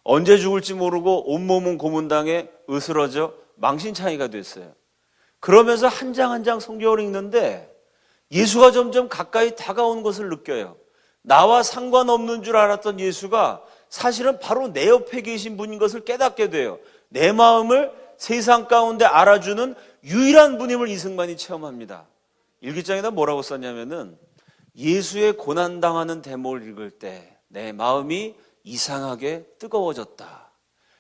언제 죽을지 모르고 온몸은 고문당에 으스러져 망신창이가 됐어요. 그러면서 한 장 한 장 성경을 읽는데 예수가 점점 가까이 다가오는 것을 느껴요. 나와 상관없는 줄 알았던 예수가 사실은 바로 내 옆에 계신 분인 것을 깨닫게 돼요. 내 마음을 세상 가운데 알아주는 유일한 분임을 이승만이 체험합니다. 일기장에다 뭐라고 썼냐면은 예수의 고난당하는 대목을 읽을 때 내 마음이 이상하게 뜨거워졌다.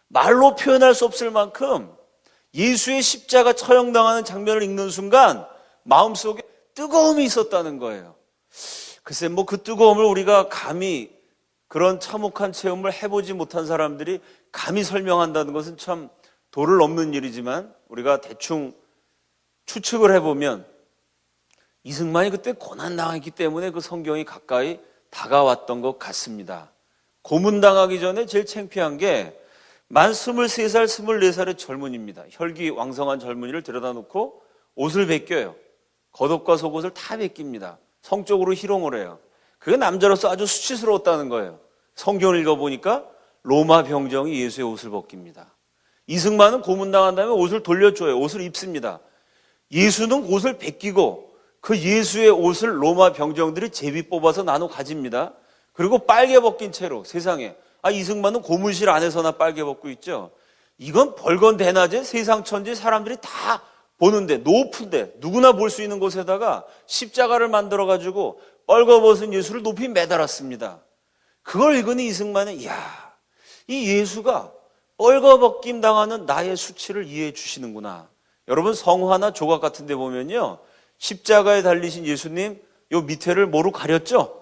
말로 표현할 수 없을 만큼 예수의 십자가 처형당하는 장면을 읽는 순간 마음속에 뜨거움이 있었다는 거예요. 글쎄 뭐 그 뜨거움을 우리가 감히 그런 참혹한 체험을 해보지 못한 사람들이 감히 설명한다는 것은 참 도를 넘는 일이지만 우리가 대충 추측을 해보면 이승만이 그때 고난당했기 때문에 그 성경이 가까이 다가왔던 것 같습니다. 고문당하기 전에 제일 창피한 게 만 23살, 24살의 젊은이입니다. 혈기왕성한 젊은이를 데려다 놓고 옷을 벗겨요. 겉옷과 속옷을 다 벗깁니다. 성적으로 희롱을 해요. 그게 남자로서 아주 수치스러웠다는 거예요. 성경을 읽어보니까 로마 병정이 예수의 옷을 벗깁니다. 이승만은 고문당한 다음에 옷을 돌려줘요. 옷을 입습니다. 예수는 옷을 벗기고 그 예수의 옷을 로마 병정들이 제비 뽑아서 나눠 가집니다. 그리고 빨개 벗긴 채로 세상에, 이승만은 고문실 안에서나 빨개 벗고 있죠. 이건 벌건 대낮에 세상 천지 사람들이 다 보는데, 높은데 누구나 볼 수 있는 곳에다가 십자가를 만들어 가지고 뻘거벗은 예수를 높이 매달았습니다. 그걸 읽으니 이승만은 이야, 이 예수가 뻘거벗김 당하는 나의 수치를 이해해 주시는구나. 여러분 성화나 조각 같은 데 보면요, 십자가에 달리신 예수님 요 밑에를 뭐로 가렸죠?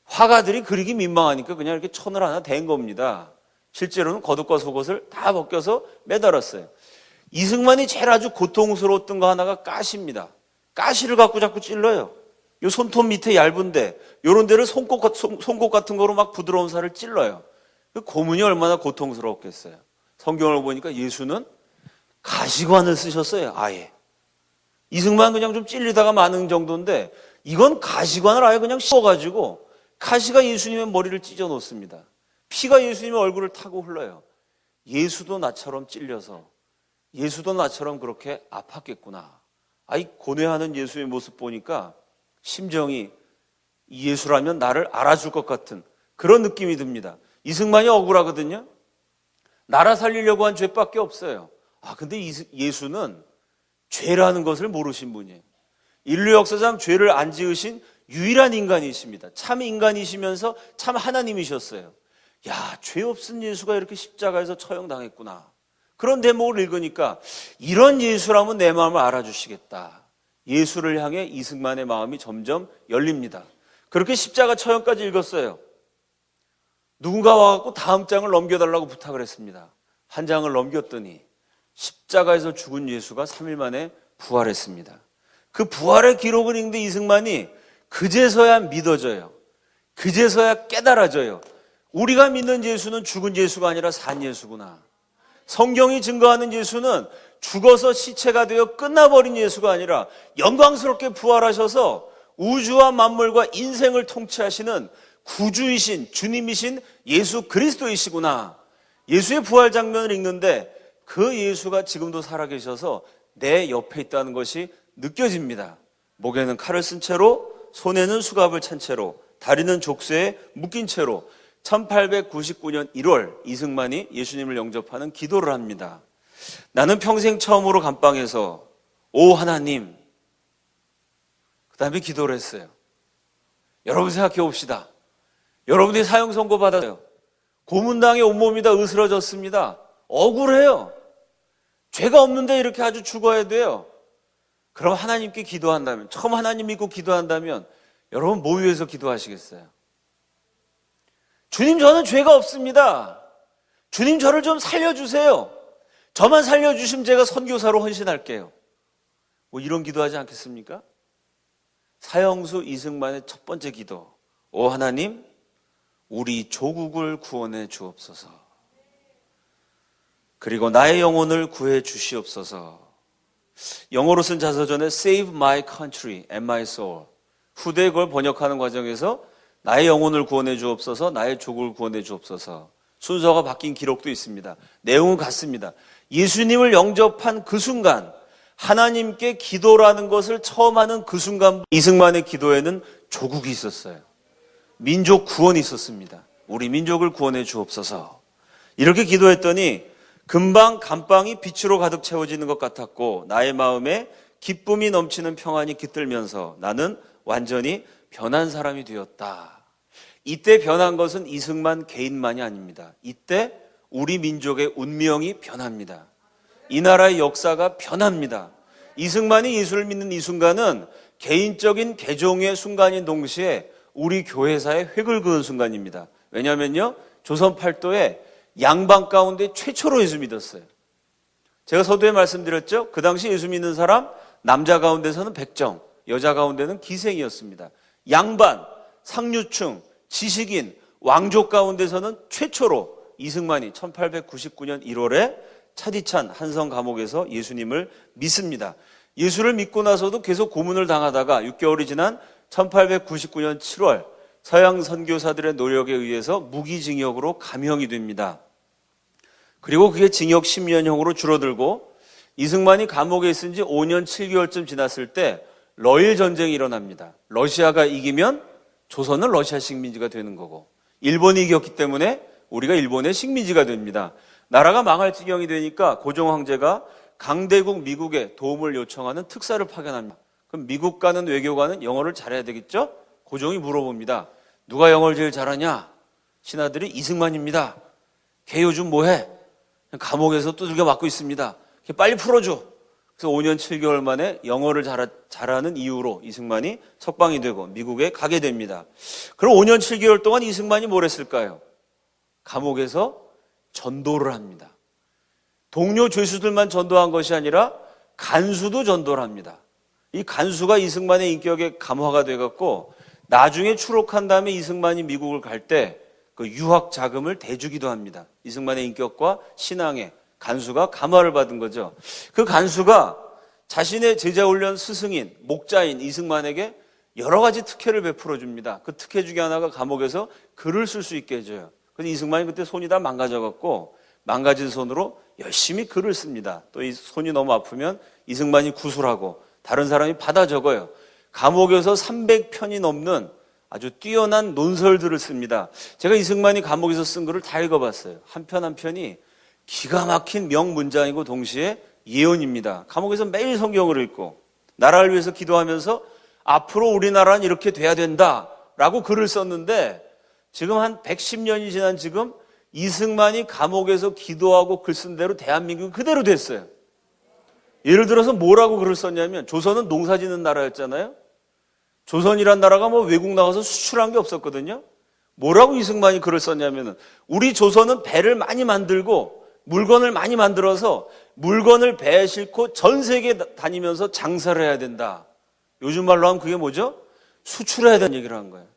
화가들이 그리기 민망하니까 그냥 이렇게 천을 하나 댄 겁니다. 실제로는 겉옷과 속옷을 다 벗겨서 매달았어요. 이승만이 제일 아주 고통스러웠던 거 하나가 가시입니다. 가시를 갖고 자꾸 찔러요. 요 손톱 밑에 얇은데 요런 데를 송곳 같은 거로 막 부드러운 살을 찔러요. 그 고문이 얼마나 고통스러웠겠어요. 성경을 보니까 예수는 가시관을 쓰셨어요. 아예. 이승만 그냥 좀 찔리다가 마는 정도인데 이건 가시관을 아예 그냥 씌워가지고 가시가 예수님의 머리를 찢어 놓습니다. 피가 예수님의 얼굴을 타고 흘러요. 예수도 나처럼 찔려서 예수도 나처럼 그렇게 아팠겠구나. 이 고뇌하는 예수의 모습 보니까 심정이 예수라면 나를 알아줄 것 같은 그런 느낌이 듭니다. 이승만이 억울하거든요. 나라 살리려고 한 죄밖에 없어요. 근데 예수는 죄라는 것을 모르신 분이에요. 인류 역사상 죄를 안 지으신 유일한 인간이십니다. 참 인간이시면서 참 하나님이셨어요. 죄 없은 예수가 이렇게 십자가에서 처형당했구나. 그런 대목을 읽으니까 이런 예수라면 내 마음을 알아주시겠다. 예수를 향해 이승만의 마음이 점점 열립니다. 그렇게 십자가 처형까지 읽었어요. 누군가 와갖고 다음 장을 넘겨달라고 부탁을 했습니다. 한 장을 넘겼더니 십자가에서 죽은 예수가 3일 만에 부활했습니다. 그 부활의 기록을 읽는데 이승만이 그제서야 믿어져요. 그제서야 깨달아져요. 우리가 믿는 예수는 죽은 예수가 아니라 산 예수구나. 성경이 증거하는 예수는 죽어서 시체가 되어 끝나버린 예수가 아니라 영광스럽게 부활하셔서 우주와 만물과 인생을 통치하시는 구주이신 주님이신 예수 그리스도이시구나. 예수의 부활 장면을 읽는데 그 예수가 지금도 살아계셔서 내 옆에 있다는 것이 느껴집니다. 목에는 칼을 쓴 채로, 손에는 수갑을 찬 채로, 다리는 족쇄에 묶인 채로 1899년 1월 이승만이 예수님을 영접하는 기도를 합니다. 나는 평생 처음으로 감방에서 오 하나님, 그 다음에 기도를 했어요. 여러분 생각해 봅시다. 여러분이 사형 선고 받았어요. 고문당에 온몸이 다 으스러졌습니다. 억울해요. 죄가 없는데 이렇게 아주 죽어야 돼요. 그럼 하나님께 기도한다면, 처음 하나님 믿고 기도한다면 여러분 뭐 위해서 기도하시겠어요? 주님, 저는 죄가 없습니다. 주님, 저를 좀 살려주세요. 저만 살려주시면 제가 선교사로 헌신할게요. 뭐 이런 기도하지 않겠습니까? 사형수 이승만의 첫 번째 기도. 오 하나님, 우리 조국을 구원해 주옵소서. 그리고 나의 영혼을 구해 주시옵소서. 영어로 쓴 자서전에 Save my country and my soul. 후대에 그걸 번역하는 과정에서 나의 영혼을 구원해 주옵소서, 나의 조국을 구원해 주옵소서. 순서가 바뀐 기록도 있습니다. 내용은 같습니다. 예수님을 영접한 그 순간, 하나님께 기도라는 것을 처음 하는 그 순간 이승만의 기도에는 조국이 있었어요. 민족 구원이 있었습니다. 우리 민족을 구원해 주옵소서. 이렇게 기도했더니 금방 감방이 빛으로 가득 채워지는 것 같았고 나의 마음에 기쁨이 넘치는 평안이 깃들면서 나는 완전히 변한 사람이 되었다. 이때 변한 것은 이승만 개인만이 아닙니다. 이때 우리 민족의 운명이 변합니다. 이 나라의 역사가 변합니다. 이승만이 예수를 믿는 이 순간은 개인적인 개종의 순간인 동시에 우리 교회사의 획을 그은 순간입니다. 왜냐하면요, 조선 팔도에 양방 가운데 최초로 예수 믿었어요. 제가 서두에 말씀드렸죠. 그 당시 예수 믿는 사람 남자 가운데서는 백정, 여자 가운데는 기생이었습니다. 양반, 상류층, 지식인, 왕족 가운데서는 최초로 이승만이 1899년 1월에 차디찬 한성 감옥에서 예수님을 믿습니다. 예수를 믿고 나서도 계속 고문을 당하다가 6개월이 지난 1899년 7월 서양 선교사들의 노력에 의해서 무기징역으로 감형이 됩니다. 그리고 그게 징역 10년형으로 줄어들고 이승만이 감옥에 있은 지 5년 7개월쯤 지났을 때 러일 전쟁이 일어납니다. 러시아가 이기면 조선은 러시아 식민지가 되는 거고 일본이 이겼기 때문에 우리가 일본의 식민지가 됩니다. 나라가 망할 지경이 되니까 고종 황제가 강대국 미국에 도움을 요청하는 특사를 파견합니다. 그럼 미국 가는 외교관은 영어를 잘해야 되겠죠? 고종이 물어봅니다. 누가 영어를 제일 잘하냐? 신하들이 이승만입니다. 걔 요즘 뭐해? 감옥에서 두들겨 맞고 있습니다. 걔 빨리 풀어줘. 그래서 5년 7개월 만에 영어를 잘하는 이유로 이승만이 석방이 되고 미국에 가게 됩니다. 그럼 5년 7개월 동안 이승만이 뭘 했을까요? 감옥에서 전도를 합니다. 동료 죄수들만 전도한 것이 아니라 간수도 전도를 합니다. 이 간수가 이승만의 인격에 감화가 돼갖고 나중에 추록한 다음에 이승만이 미국을 갈 때 그 유학 자금을 대주기도 합니다. 이승만의 인격과 신앙에 간수가 감화를 받은 거죠. 그 간수가 자신의 제자 훈련 스승인 목자인 이승만에게 여러 가지 특혜를 베풀어 줍니다. 그 특혜 중에 하나가 감옥에서 글을 쓸 수 있게 해줘요. 그래서 이승만이 그때 손이 다 망가져갖고 망가진 손으로 열심히 글을 씁니다. 또 이 손이 너무 아프면 이승만이 구술하고 다른 사람이 받아 적어요. 감옥에서 300편이 넘는 아주 뛰어난 논설들을 씁니다. 제가 이승만이 감옥에서 쓴 글을 다 읽어봤어요. 한 편 한 편이 기가 막힌 명문장이고 동시에 예언입니다. 감옥에서 매일 성경을 읽고 나라를 위해서 기도하면서 앞으로 우리나라는 이렇게 돼야 된다라고 글을 썼는데 지금 한 110년이 지난 지금 이승만이 감옥에서 기도하고 글 쓴 대로 대한민국이 그대로 됐어요. 예를 들어서 뭐라고 글을 썼냐면 조선은 농사 짓는 나라였잖아요. 조선이란 나라가 뭐 외국 나가서 수출한 게 없었거든요. 뭐라고 이승만이 글을 썼냐면은 우리 조선은 배를 많이 만들고 물건을 많이 만들어서 물건을 배에 싣고 전 세계 다니면서 장사를 해야 된다. 요즘 말로 하면 그게 뭐죠? 수출해야 된다는 얘기를 하는 거예요.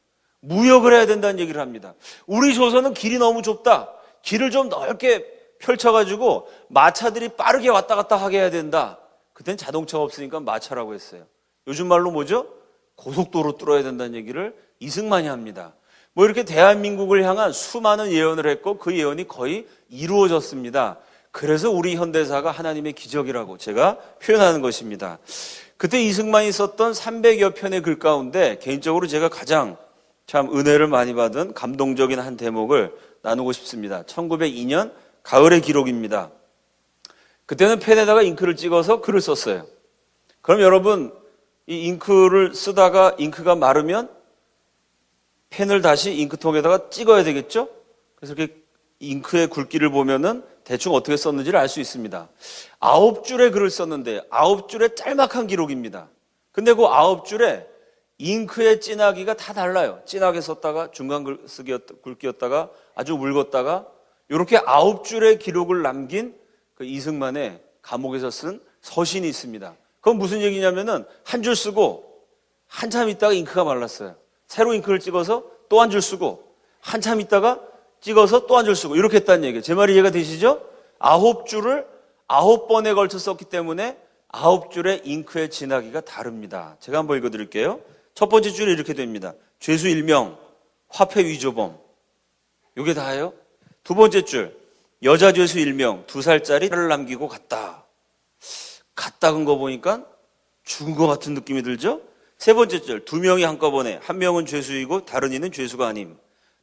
무역을 해야 된다는 얘기를 합니다. 우리 조선은 길이 너무 좁다. 길을 좀 넓게 펼쳐가지고 마차들이 빠르게 왔다 갔다 하게 해야 된다. 그땐 자동차가 없으니까 마차라고 했어요. 요즘 말로 뭐죠? 고속도로 뚫어야 된다는 얘기를 이승만이 합니다. 뭐 이렇게 대한민국을 향한 수많은 예언을 했고 그 예언이 거의 이루어졌습니다. 그래서 우리 현대사가 하나님의 기적이라고 제가 표현하는 것입니다. 그때 이승만이 썼던 300여 편의 글 가운데 개인적으로 제가 가장 참 은혜를 많이 받은 감동적인 한 대목을 나누고 싶습니다. 1902년 가을의 기록입니다. 그때는 펜에다가 잉크를 찍어서 글을 썼어요. 그럼 여러분 이 잉크를 쓰다가 잉크가 마르면 펜을 다시 잉크통에다가 찍어야 되겠죠? 그래서 이렇게 잉크의 굵기를 보면은 대충 어떻게 썼는지를 알 수 있습니다. 9줄의 글을 썼는데 9줄의 짤막한 기록입니다. 근데 그 9줄에 잉크의 진하기가 다 달라요. 진하게 썼다가 중간 굵기였다가 아주 묽었다가 이렇게 9줄의 기록을 남긴 그 이승만의 감옥에서 쓴 서신이 있습니다. 그건 무슨 얘기냐면은 한 줄 쓰고 한참 있다가 잉크가 말랐어요. 새로 잉크를 찍어서 또 한 줄 쓰고 한참 있다가 찍어서 또 한 줄 쓰고 이렇게 했다는 얘기예요. 제 말이 이해가 되시죠? 9줄을 9번에 걸쳐 썼기 때문에 9줄의 잉크의 진하기가 다릅니다. 제가 한번 읽어드릴게요. 첫 번째 줄이 이렇게 됩니다. 죄수 일명, 화폐 위조범. 이게 다예요. 두 번째 줄, 여자 죄수 일명, 2살짜리 딸을 남기고 갔다. 갔다는 거 보니까 죽은 것 같은 느낌이 들죠? 세 번째 줄, 2명이 한꺼번에, 한 명은 죄수이고 다른 이는 죄수가 아님.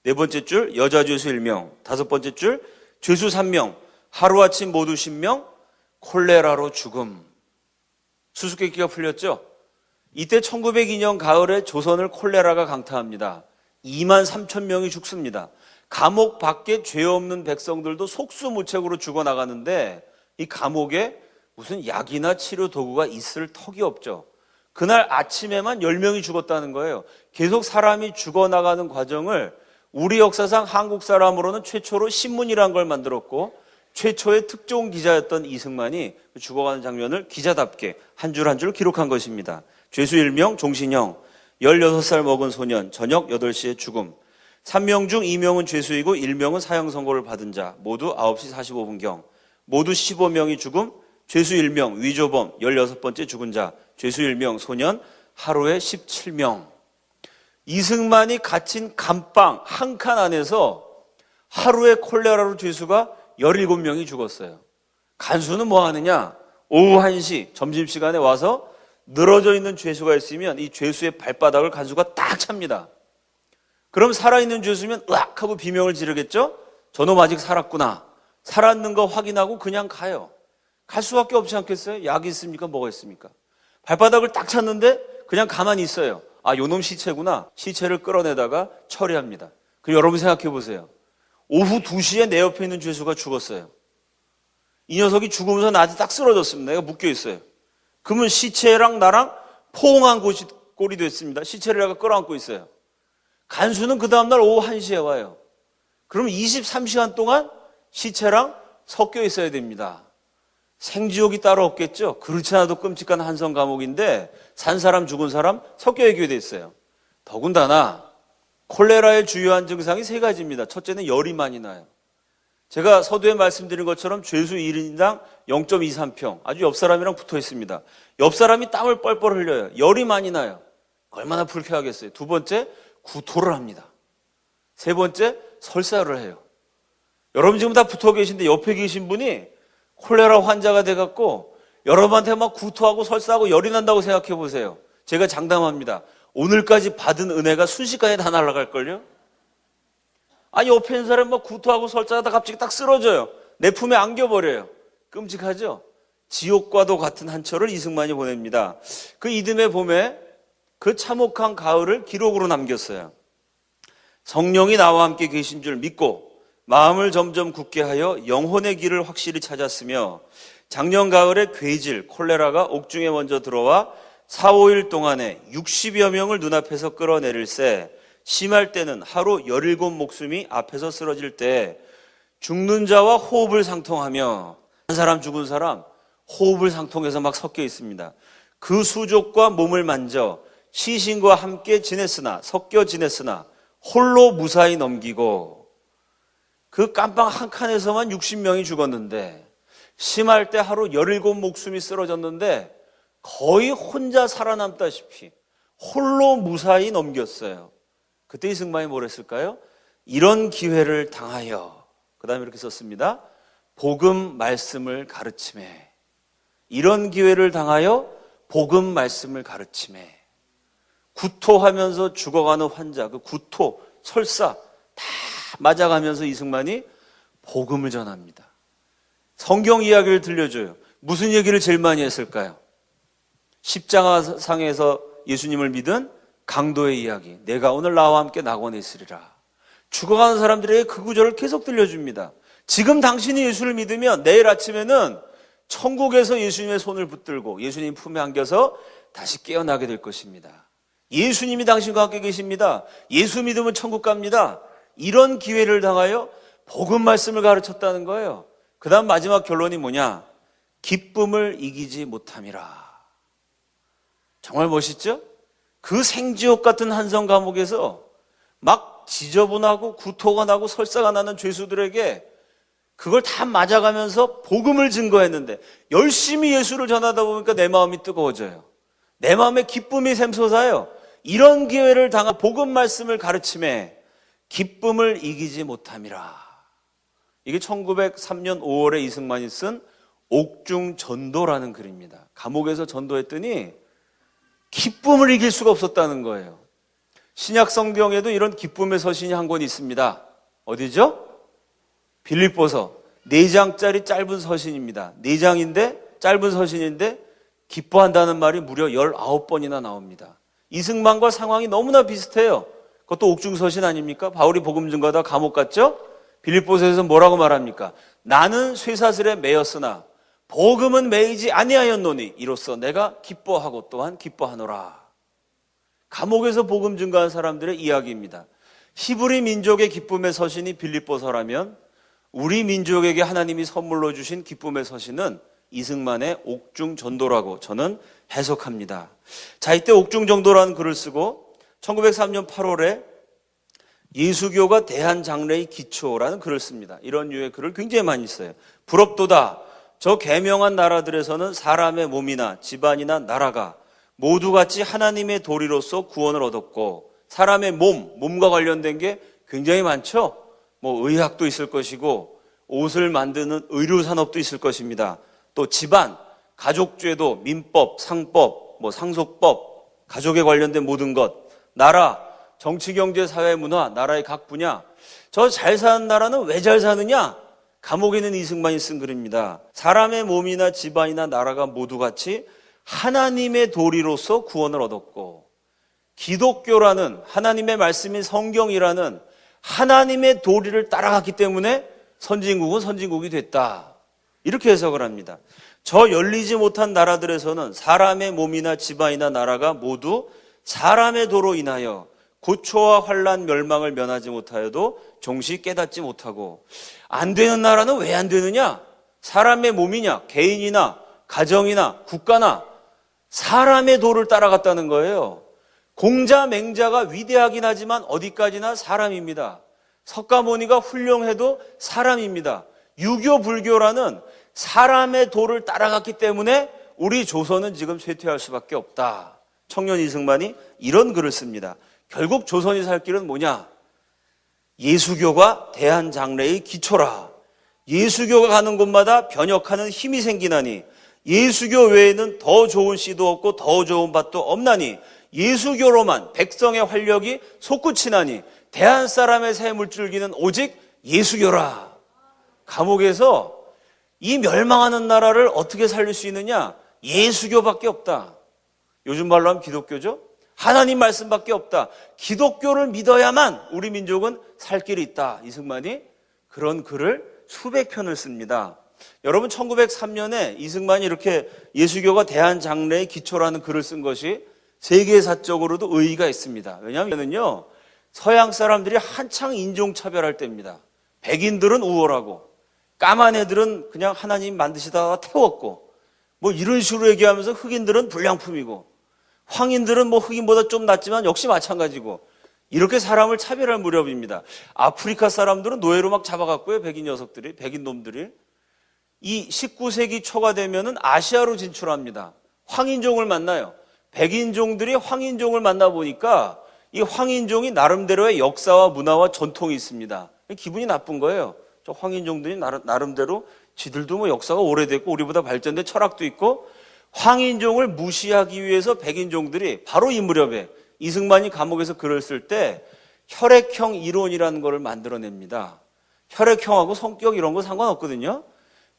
네 번째 줄, 여자 죄수 1명. 다섯 번째 줄, 죄수 3명. 하루아침 모두 신명, 콜레라로 죽음. 수수께끼가 풀렸죠? 이때 1902년 가을에 조선을 콜레라가 강타합니다. 2만 3천 명이 죽습니다. 감옥 밖에 죄 없는 백성들도 속수무책으로 죽어나가는데 이 감옥에 무슨 약이나 치료 도구가 있을 턱이 없죠. 그날 아침에만 10명이 죽었다는 거예요. 계속 사람이 죽어나가는 과정을 우리 역사상 한국 사람으로는 최초로 신문이라는 걸 만들었고 최초의 특종 기자였던 이승만이 죽어가는 장면을 기자답게 한 줄 한 줄 기록한 것입니다. 죄수 1명 종신형, 16살 먹은 소년, 저녁 8시에 죽음. 3명 중 2명은 죄수이고 1명은 사형 선고를 받은 자, 모두 9시 45분경. 모두 15명이 죽음, 죄수 1명, 위조범, 16번째 죽은 자, 죄수 1명, 소년, 하루에 17명. 이승만이 갇힌 감방 한 칸 안에서 하루에 콜레라로 죄수가 17명이 죽었어요. 간수는 뭐 하느냐? 오후 1시 점심시간에 와서 늘어져 있는 죄수가 있으면 이 죄수의 발바닥을 간수가 딱 찹니다. 그럼 살아있는 죄수면 으악 하고 비명을 지르겠죠? 저놈 아직 살았구나. 살았는 거 확인하고 그냥 가요. 갈 수밖에 없지 않겠어요? 약이 있습니까? 뭐가 있습니까? 발바닥을 딱 찼는데 그냥 가만히 있어요. 아, 요놈 시체구나. 시체를 끌어내다가 처리합니다. 그럼 여러분 생각해 보세요. 오후 2시에 내 옆에 있는 죄수가 죽었어요. 이 녀석이 죽으면서 나한테 딱 쓰러졌습니다. 내가 묶여 있어요. 그러면 시체랑 나랑 포옹한 꼴이 됐습니다. 시체를 내가 끌어안고 있어요. 간수는 그 다음날 오후 1시에 와요. 그러면 23시간 동안 시체랑 섞여 있어야 됩니다. 생지옥이 따로 없겠죠? 그렇지 않아도 끔찍한 한성 감옥인데 산 사람 죽은 사람 섞여 얘기가 돼 있어요. 더군다나 콜레라의 주요한 증상이 세 가지입니다. 첫째는 열이 많이 나요. 제가 서두에 말씀드린 것처럼 죄수 1인당 0.23평, 아주 옆 사람이랑 붙어 있습니다. 옆 사람이 땀을 뻘뻘 흘려요. 열이 많이 나요. 얼마나 불쾌하겠어요. 두 번째, 구토를 합니다. 세 번째, 설사를 해요. 여러분 지금 다 붙어 계신데 옆에 계신 분이 콜레라 환자가 돼갖고 여러분한테 막 구토하고 설사하고 열이 난다고 생각해 보세요. 제가 장담합니다. 오늘까지 받은 은혜가 순식간에 다 날아갈걸요? 아니, 옆에 있는 사람이 막 구토하고 설사하다 갑자기 딱 쓰러져요. 내 품에 안겨버려요. 끔찍하죠? 지옥과도 같은 한 철을 이승만이 보냅니다. 그 이듬해 봄에 그 참혹한 가을을 기록으로 남겼어요. 성령이 나와 함께 계신 줄 믿고 마음을 점점 굳게 하여 영혼의 길을 확실히 찾았으며 작년 가을에 괴질, 콜레라가 옥중에 먼저 들어와 4, 5일 동안에 60여 명을 눈앞에서 끌어내릴새 심할 때는 하루 17 목숨이 앞에서 쓰러질 때 죽는 자와 호흡을 상통하며 한 사람 죽은 사람 호흡을 상통해서 막 섞여 있습니다. 그 수족과 몸을 만져 시신과 함께 지냈으나 섞여 지냈으나 홀로 무사히 넘기고 그 깜빵 한 칸에서만 60명이 죽었는데 심할 때 하루 17 목숨이 쓰러졌는데 거의 혼자 살아남다시피 홀로 무사히 넘겼어요. 그때 이승만이 뭘 했을까요? 이런 기회를 당하여, 그 다음에 이렇게 썼습니다. 복음 말씀을 가르침에. 이런 기회를 당하여 복음 말씀을 가르침에. 구토하면서 죽어가는 환자, 그 구토, 설사 다 맞아가면서 이승만이 복음을 전합니다. 성경 이야기를 들려줘요. 무슨 얘기를 제일 많이 했을까요? 십자가상에서 예수님을 믿은 강도의 이야기. 내가 오늘 나와 함께 낙원에 있으리라. 죽어가는 사람들에게 그 구절을 계속 들려줍니다. 지금 당신이 예수를 믿으면 내일 아침에는 천국에서 예수님의 손을 붙들고 예수님 품에 안겨서 다시 깨어나게 될 것입니다. 예수님이 당신과 함께 계십니다. 예수 믿으면 천국 갑니다. 이런 기회를 당하여 복음 말씀을 가르쳤다는 거예요. 그 다음 마지막 결론이 뭐냐? 기쁨을 이기지 못함이라. 정말 멋있죠? 그 생지옥 같은 한성 감옥에서 막 지저분하고 구토가 나고 설사가 나는 죄수들에게 그걸 다 맞아가면서 복음을 증거했는데 열심히 예수를 전하다 보니까 내 마음이 뜨거워져요. 내 마음에 기쁨이 샘솟아요. 이런 기회를 당한 복음 말씀을 가르침에 기쁨을 이기지 못함이라. 이게 1903년 5월에 이승만이 쓴 옥중 전도라는 글입니다. 감옥에서 전도했더니 기쁨을 이길 수가 없었다는 거예요. 신약 성경에도 이런 기쁨의 서신이 한 권 있습니다. 어디죠? 빌립보서 4장짜리 짧은 서신입니다. 4장인데 짧은 서신인데 기뻐한다는 말이 무려 19번이나 나옵니다. 이승만과 상황이 너무나 비슷해요. 그것도 옥중 서신 아닙니까? 바울이 복음 증거하다 감옥 갔죠? 빌립보서에서 뭐라고 말합니까? 나는 쇠사슬에 매였으나 복음은 매이지 아니하였노니 이로써 내가 기뻐하고 또한 기뻐하노라. 감옥에서 복음 증거한 사람들의 이야기입니다. 히브리 민족의 기쁨의 서신이 빌립보서라면 우리 민족에게 하나님이 선물로 주신 기쁨의 서신은 이승만의 옥중 전도라고 저는 해석합니다. 자, 이때 옥중 전도라는 글을 쓰고 1903년 8월에 예수교가 대한장래의 기초라는 글을 씁니다. 이런 류의 글을 굉장히 많이 써요. 부럽도다. 저 계명한 나라들에서는 사람의 몸이나 집안이나 나라가 모두 같이 하나님의 도리로서 구원을 얻었고 사람의 몸과 관련된 게 굉장히 많죠. 뭐 의학도 있을 것이고 옷을 만드는 의료산업도 있을 것입니다. 또 집안, 가족죄도 민법, 상법, 상속법, 가족에 관련된 모든 것, 나라, 정치, 경제, 사회, 문화, 나라의 각 분야. 저 잘 사는 나라는 왜 잘 사느냐? 감옥에 있는 이승만이 쓴 글입니다. 사람의 몸이나 집안이나 나라가 모두 같이 하나님의 도리로서 구원을 얻었고 기독교라는 하나님의 말씀인 성경이라는 하나님의 도리를 따라갔기 때문에 선진국은 선진국이 됐다. 이렇게 해석을 합니다. 저 열리지 못한 나라들에서는 사람의 몸이나 집안이나 나라가 모두 사람의 도로 인하여 고초와 환난 멸망을 면하지 못하여도 종시 깨닫지 못하고 안 되는 나라는 왜 안 되느냐? 사람의 몸이냐, 개인이나 가정이나 국가나 사람의 도를 따라갔다는 거예요. 공자, 맹자가 위대하긴 하지만 어디까지나 사람입니다. 석가모니가 훌륭해도 사람입니다. 유교, 불교라는 사람의 도를 따라갔기 때문에 우리 조선은 지금 쇠퇴할 수밖에 없다. 청년 이승만이 이런 글을 씁니다. 결국 조선이 살 길은 뭐냐? 예수교가 대한장래의 기초라. 예수교가 가는 곳마다 변혁하는 힘이 생기나니 예수교 외에는 더 좋은 씨도 없고 더 좋은 밭도 없나니 예수교로만 백성의 활력이 솟구치나니 대한 사람의 새 물줄기는 오직 예수교라. 감옥에서 이 멸망하는 나라를 어떻게 살릴 수 있느냐? 예수교밖에 없다. 요즘 말로 하면 기독교죠. 하나님 말씀밖에 없다. 기독교를 믿어야만 우리 민족은 살 길이 있다. 이승만이 그런 글을 수백 편을 씁니다. 여러분 1903년에 이승만이 이렇게 예수교가 대한장래의 기초라는 글을 쓴 것이 세계사적으로도 의의가 있습니다. 왜냐하면요, 서양 사람들이 한창 인종차별할 때입니다. 백인들은 우월하고 까만 애들은 그냥 하나님 만드시다가 태웠고 뭐 이런 식으로 얘기하면서 흑인들은 불량품이고 황인들은 뭐 흑인보다 좀 낫지만 역시 마찬가지고 이렇게 사람을 차별할 무렵입니다. 아프리카 사람들은 노예로 막 잡아갔고요. 백인 녀석들이, 백인 놈들이. 이 19세기 초가 되면은 아시아로 진출합니다. 황인종을 만나요. 백인종들이 황인종을 만나보니까 이 황인종이 나름대로의 역사와 문화와 전통이 있습니다. 기분이 나쁜 거예요. 저 황인종들이 나름대로 지들도 뭐 역사가 오래됐고 우리보다 발전된 철학도 있고 황인종을 무시하기 위해서 백인종들이 바로 이 무렵에 이승만이 감옥에서 글을 쓸 때 혈액형 이론이라는 것을 만들어냅니다. 혈액형하고 성격 이런 거 상관없거든요.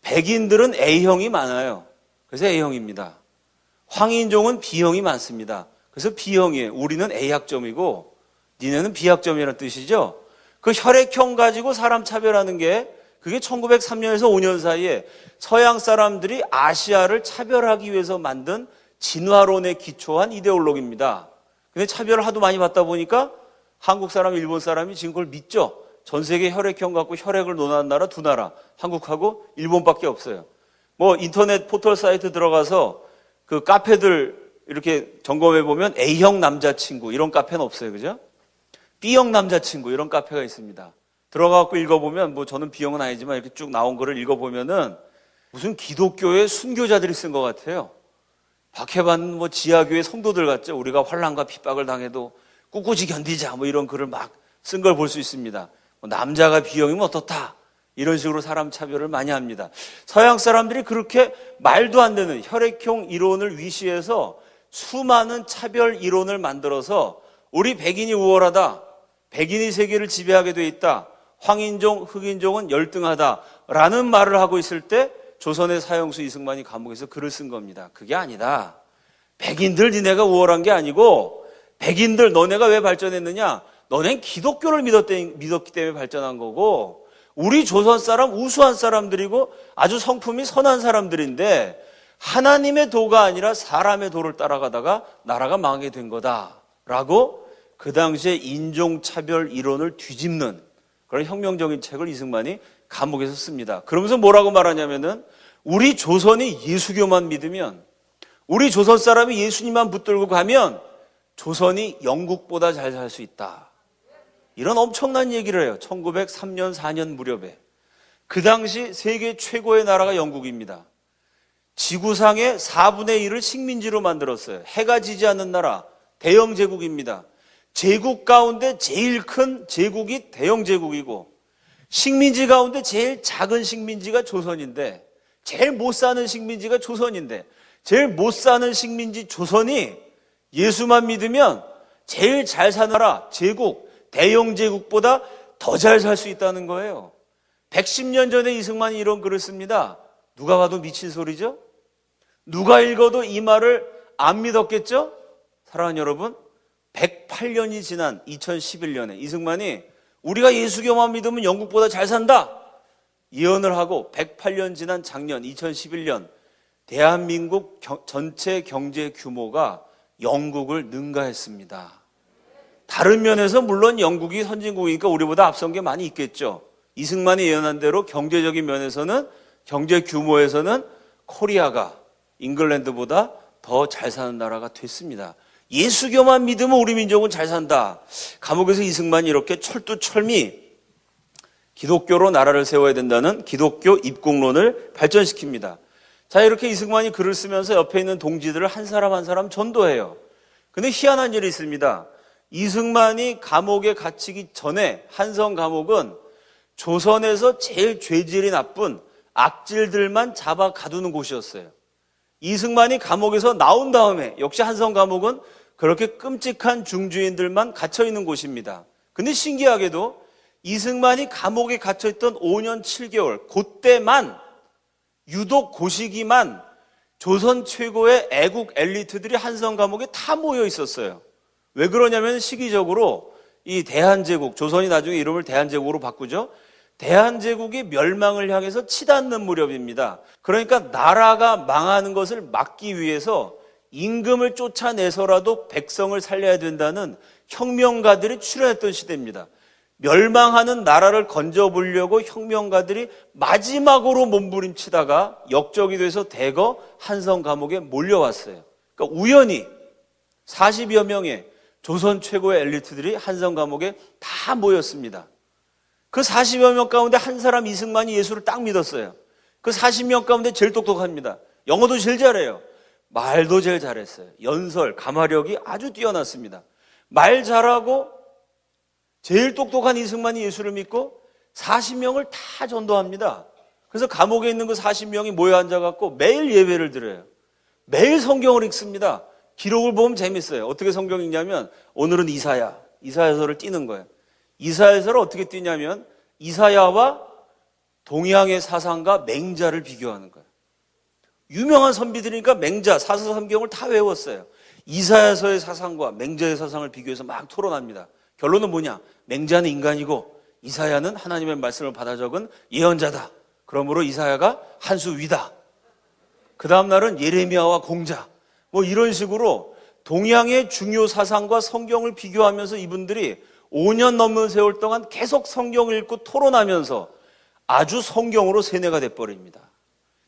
백인들은 A형이 많아요. 그래서 A형입니다. 황인종은 B형이 많습니다. 그래서 B형이에요. 우리는 A학점이고 니네는 B학점이라는 뜻이죠. 그 혈액형 가지고 사람 차별하는 게 그게 1903년에서 5년 사이에 서양 사람들이 아시아를 차별하기 위해서 만든 진화론에 기초한 이데올로기입니다. 근데 차별을 하도 많이 받다 보니까 한국 사람, 일본 사람이 지금 그걸 믿죠. 전 세계 혈액형 갖고 혈액을 논하는 나라 두 나라, 한국하고 일본밖에 없어요. 뭐 인터넷 포털 사이트 들어가서 그 카페들 이렇게 점검해 보면 A형 남자친구 이런 카페는 없어요. 그죠? B형 남자친구 이런 카페가 있습니다. 들어가고 읽어보면 뭐 저는 B형은 아니지만 이렇게 쭉 나온 거를 읽어보면은 무슨 기독교의 순교자들이 쓴 것 같아요. 박해받는 뭐 지하교회 성도들 같죠. 우리가 환난과 핍박을 당해도 꿋꿋이 견디자 뭐 이런 글을 막 쓴 걸 볼 수 있습니다. 뭐 남자가 B형이면 어떻다 이런 식으로 사람 차별을 많이 합니다. 서양 사람들이 그렇게 말도 안 되는 혈액형 이론을 위시해서 수많은 차별 이론을 만들어서 우리 백인이 우월하다, 백인이 세계를 지배하게 돼 있다, 황인종, 흑인종은 열등하다라는 말을 하고 있을 때 조선의 사형수 이승만이 감옥에서 글을 쓴 겁니다. 그게 아니다. 백인들 니네가 우월한 게 아니고 백인들 너네가 왜 발전했느냐? 너넨 기독교를 믿었기 때문에 발전한 거고 우리 조선 사람 우수한 사람들이고 아주 성품이 선한 사람들인데 하나님의 도가 아니라 사람의 도를 따라가다가 나라가 망하게 된 거다라고 그 당시에 인종차별 이론을 뒤집는 그런 혁명적인 책을 이승만이 감옥에서 씁니다. 그러면서 뭐라고 말하냐면은 우리 조선이 예수교만 믿으면 우리 조선 사람이 예수님만 붙들고 가면 조선이 영국보다 잘 살 수 있다. 이런 엄청난 얘기를 해요. 1903년 4년 무렵에. 그 당시 세계 최고의 나라가 영국입니다. 지구상의 4분의 1을 식민지로 만들었어요. 해가 지지 않는 나라, 대영 제국입니다. 제국 가운데 제일 큰 제국이 대영 제국이고 식민지 가운데 제일 작은 식민지가 조선인데 제일 못 사는 식민지가 조선인데 제일 못 사는 식민지 조선이 예수만 믿으면 제일 잘 사는 나라, 제국, 대영 제국보다 더 잘 살 수 있다는 거예요. 110년 전에 이승만이 이런 글을 씁니다. 누가 봐도 미친 소리죠? 누가 읽어도 이 말을 안 믿었겠죠? 사랑하는 여러분, 108년이 지난 2011년에 이승만이 우리가 예수교만 믿으면 영국보다 잘 산다 예언을 하고 108년 지난 작년 2011년 대한민국 전체 경제 규모가 영국을 능가했습니다. 다른 면에서 물론 영국이 선진국이니까 우리보다 앞선 게 많이 있겠죠. 이승만이 예언한 대로 경제적인 면에서는 경제 규모에서는 코리아가 잉글랜드보다 더 잘 사는 나라가 됐습니다. 예수교만 믿으면 우리 민족은 잘 산다. 감옥에서 이승만이 이렇게 철두철미 기독교로 나라를 세워야 된다는 기독교 입국론을 발전시킵니다. 자, 이렇게 이승만이 글을 쓰면서 옆에 있는 동지들을 한 사람 한 사람 전도해요. 근데 희한한 일이 있습니다. 이승만이 감옥에 갇히기 전에 한성 감옥은 조선에서 제일 죄질이 나쁜 악질들만 잡아 가두는 곳이었어요. 이승만이 감옥에서 나온 다음에 역시 한성 감옥은 그렇게 끔찍한 중주인들만 갇혀 있는 곳입니다. 근데 신기하게도 이승만이 감옥에 갇혀있던 5년 7개월 그때만 유독 그 시기만 조선 최고의 애국 엘리트들이 한성 감옥에 다 모여 있었어요. 왜 그러냐면 시기적으로 이 대한제국, 조선이 나중에 이름을 대한제국으로 바꾸죠. 대한제국이 멸망을 향해서 치닫는 무렵입니다. 그러니까 나라가 망하는 것을 막기 위해서 임금을 쫓아내서라도 백성을 살려야 된다는 혁명가들이 출현했던 시대입니다. 멸망하는 나라를 건져보려고 혁명가들이 마지막으로 몸부림치다가 역적이 돼서 대거 한성 감옥에 몰려왔어요. 그러니까 우연히 40여 명의 조선 최고의 엘리트들이 한성 감옥에 다 모였습니다. 그 40여 명 가운데 한 사람 이승만이 예수를 딱 믿었어요. 그 40명 가운데 제일 똑똑합니다. 영어도 제일 잘해요. 말도 제일 잘했어요. 연설, 감화력이 아주 뛰어났습니다. 말 잘하고 제일 똑똑한 이승만이 예수를 믿고 40명을 다 전도합니다. 그래서 감옥에 있는 그 40명이 모여 앉아갖고 매일 예배를 드려요. 매일 성경을 읽습니다. 기록을 보면 재밌어요. 어떻게 성경 읽냐면 오늘은 이사야서를 띄는 거예요. 이사야서를 어떻게 띄냐면 이사야와 동양의 사상가 맹자를 비교하는 거예요. 유명한 선비들이니까 맹자, 사서삼경을 다 외웠어요. 이사야서의 사상과 맹자의 사상을 비교해서 막 토론합니다. 결론은 뭐냐? 맹자는 인간이고 이사야는 하나님의 말씀을 받아 적은 예언자다. 그러므로 이사야가 한 수 위다. 그 다음 날은 예레미야와 공자. 뭐 이런 식으로 동양의 중요 사상과 성경을 비교하면서 이분들이 5년 넘는 세월 동안 계속 성경을 읽고 토론하면서 아주 성경으로 세뇌가 돼버립니다.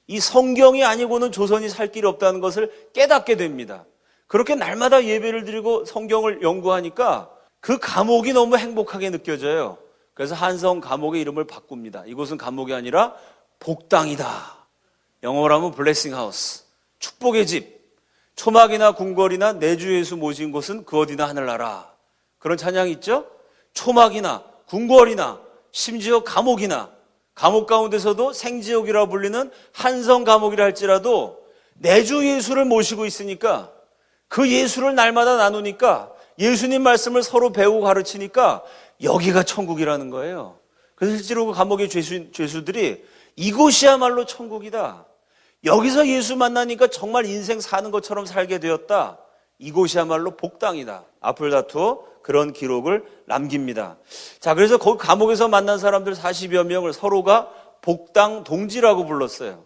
이 성경이 아니고는 조선이 살 길이 없다는 것을 깨닫게 됩니다. 그렇게 날마다 예배를 드리고 성경을 연구하니까 그 감옥이 너무 행복하게 느껴져요. 그래서 한성 감옥의 이름을 바꿉니다. 이곳은 감옥이 아니라 복당이다. 영어로 하면 블레싱 하우스, 축복의 집. 초막이나 궁궐이나 내주 예수 모신 곳은 그 어디나 하늘나라. 그런 찬양이 있죠? 초막이나 궁궐이나 심지어 감옥이나 감옥 가운데서도 생지옥이라 불리는 한성 감옥이라 할지라도 내주 예수를 모시고 있으니까 그 예수를 날마다 나누니까 예수님 말씀을 서로 배우고 가르치니까 여기가 천국이라는 거예요. 그래서 실제로 그 감옥의 죄수들이 이곳이야말로 천국이다. 여기서 예수 만나니까 정말 인생 사는 것처럼 살게 되었다. 이곳이야말로 복당이다. 앞을 다투어 그런 기록을 남깁니다. 자, 그래서 거기 감옥에서 만난 사람들 40여 명을 서로가 복당 동지라고 불렀어요.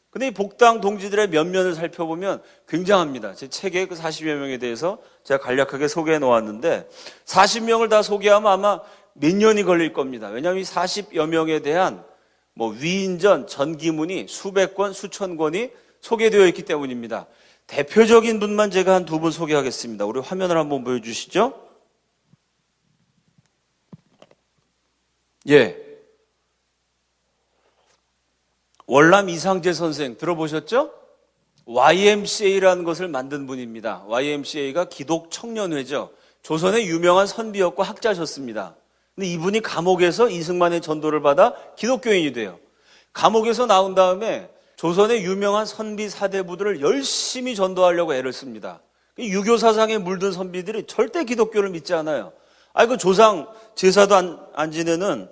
근데 이 복당 동지들의 면면을 살펴보면 굉장합니다. 제 책에 그 40여 명에 대해서 제가 간략하게 소개해 놓았는데 40명을 다 소개하면 아마 몇 년이 걸릴 겁니다. 왜냐하면 이 40여 명에 대한 위인전, 전기문이 수백 권, 수천 권이 소개되어 있기 때문입니다. 대표적인 분만 제가 한 두 분 소개하겠습니다. 우리 화면을 한번 보여주시죠. 예. 월남 이상재 선생 들어보셨죠? YMCA라는 것을 만든 분입니다. YMCA가 기독청년회죠. 조선의 유명한 선비였고 학자셨습니다. 근데 이분이 감옥에서 이승만의 전도를 받아 기독교인이 돼요. 감옥에서 나온 다음에 조선의 유명한 선비 사대부들을 열심히 전도하려고 애를 씁니다. 유교 사상에 물든 선비들이 절대 기독교를 믿지 않아요. 그 조상 제사도 안 지내는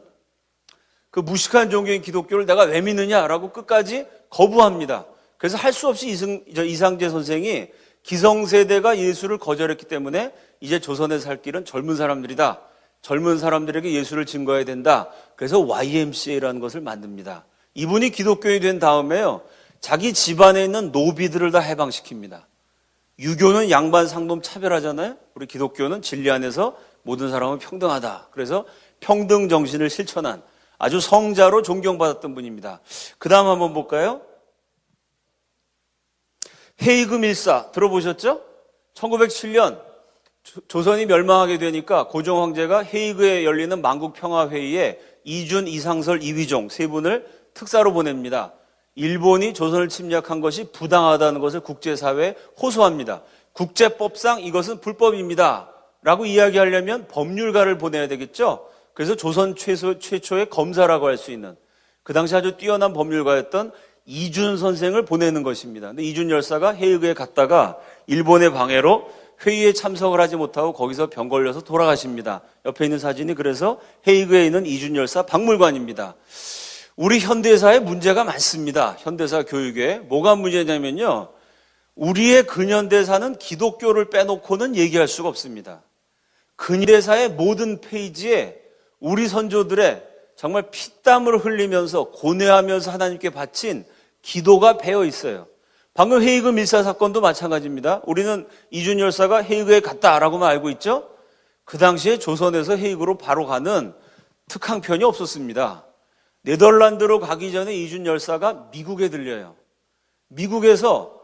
그 무식한 종교인 기독교를 내가 왜 믿느냐라고 끝까지 거부합니다. 그래서 할 수 없이 이상재 선생이 기성세대가 예수를 거절했기 때문에 이제 조선에 살 길은 젊은 사람들이다. 젊은 사람들에게 예수를 증거해야 된다. 그래서 YMCA라는 것을 만듭니다. 이분이 기독교인이 된 다음에요, 자기 집안에 있는 노비들을 다 해방시킵니다. 유교는 양반 상놈 차별하잖아요. 우리 기독교는 진리 안에서 모든 사람은 평등하다. 그래서 평등 정신을 실천한 아주 성자로 존경받았던 분입니다. 그 다음 한번 볼까요? 헤이그 밀사 들어보셨죠? 1907년 조선이 멸망하게 되니까 고종 황제가 헤이그에 열리는 만국평화회의에 이준, 이상설, 이휘종 세 분을 특사로 보냅니다. 일본이 조선을 침략한 것이 부당하다는 것을 국제사회에 호소합니다. 국제법상 이것은 불법입니다 라고 이야기하려면 법률가를 보내야 되겠죠. 그래서 조선 최초의 검사라고 할 수 있는 그 당시 아주 뛰어난 법률가였던 이준 선생을 보내는 것입니다. 근데 이준 열사가 헤이그에 갔다가 일본의 방해로 회의에 참석을 하지 못하고 거기서 병 걸려서 돌아가십니다. 옆에 있는 사진이 그래서 헤이그에 있는 이준 열사 박물관입니다. 우리 현대사에 문제가 많습니다. 현대사 교육에. 뭐가 문제냐면요, 우리의 근현대사는 기독교를 빼놓고는 얘기할 수가 없습니다. 근현대사의 모든 페이지에 우리 선조들의 정말 피땀을 흘리면서 고뇌하면서 하나님께 바친 기도가 배어 있어요. 방금 헤이그 밀사 사건도 마찬가지입니다. 우리는 이준 열사가 헤이그에 갔다라고만 알고 있죠. 그 당시에 조선에서 헤이그로 바로 가는 특항편이 없었습니다. 네덜란드로 가기 전에 이준 열사가 미국에 들려요. 미국에서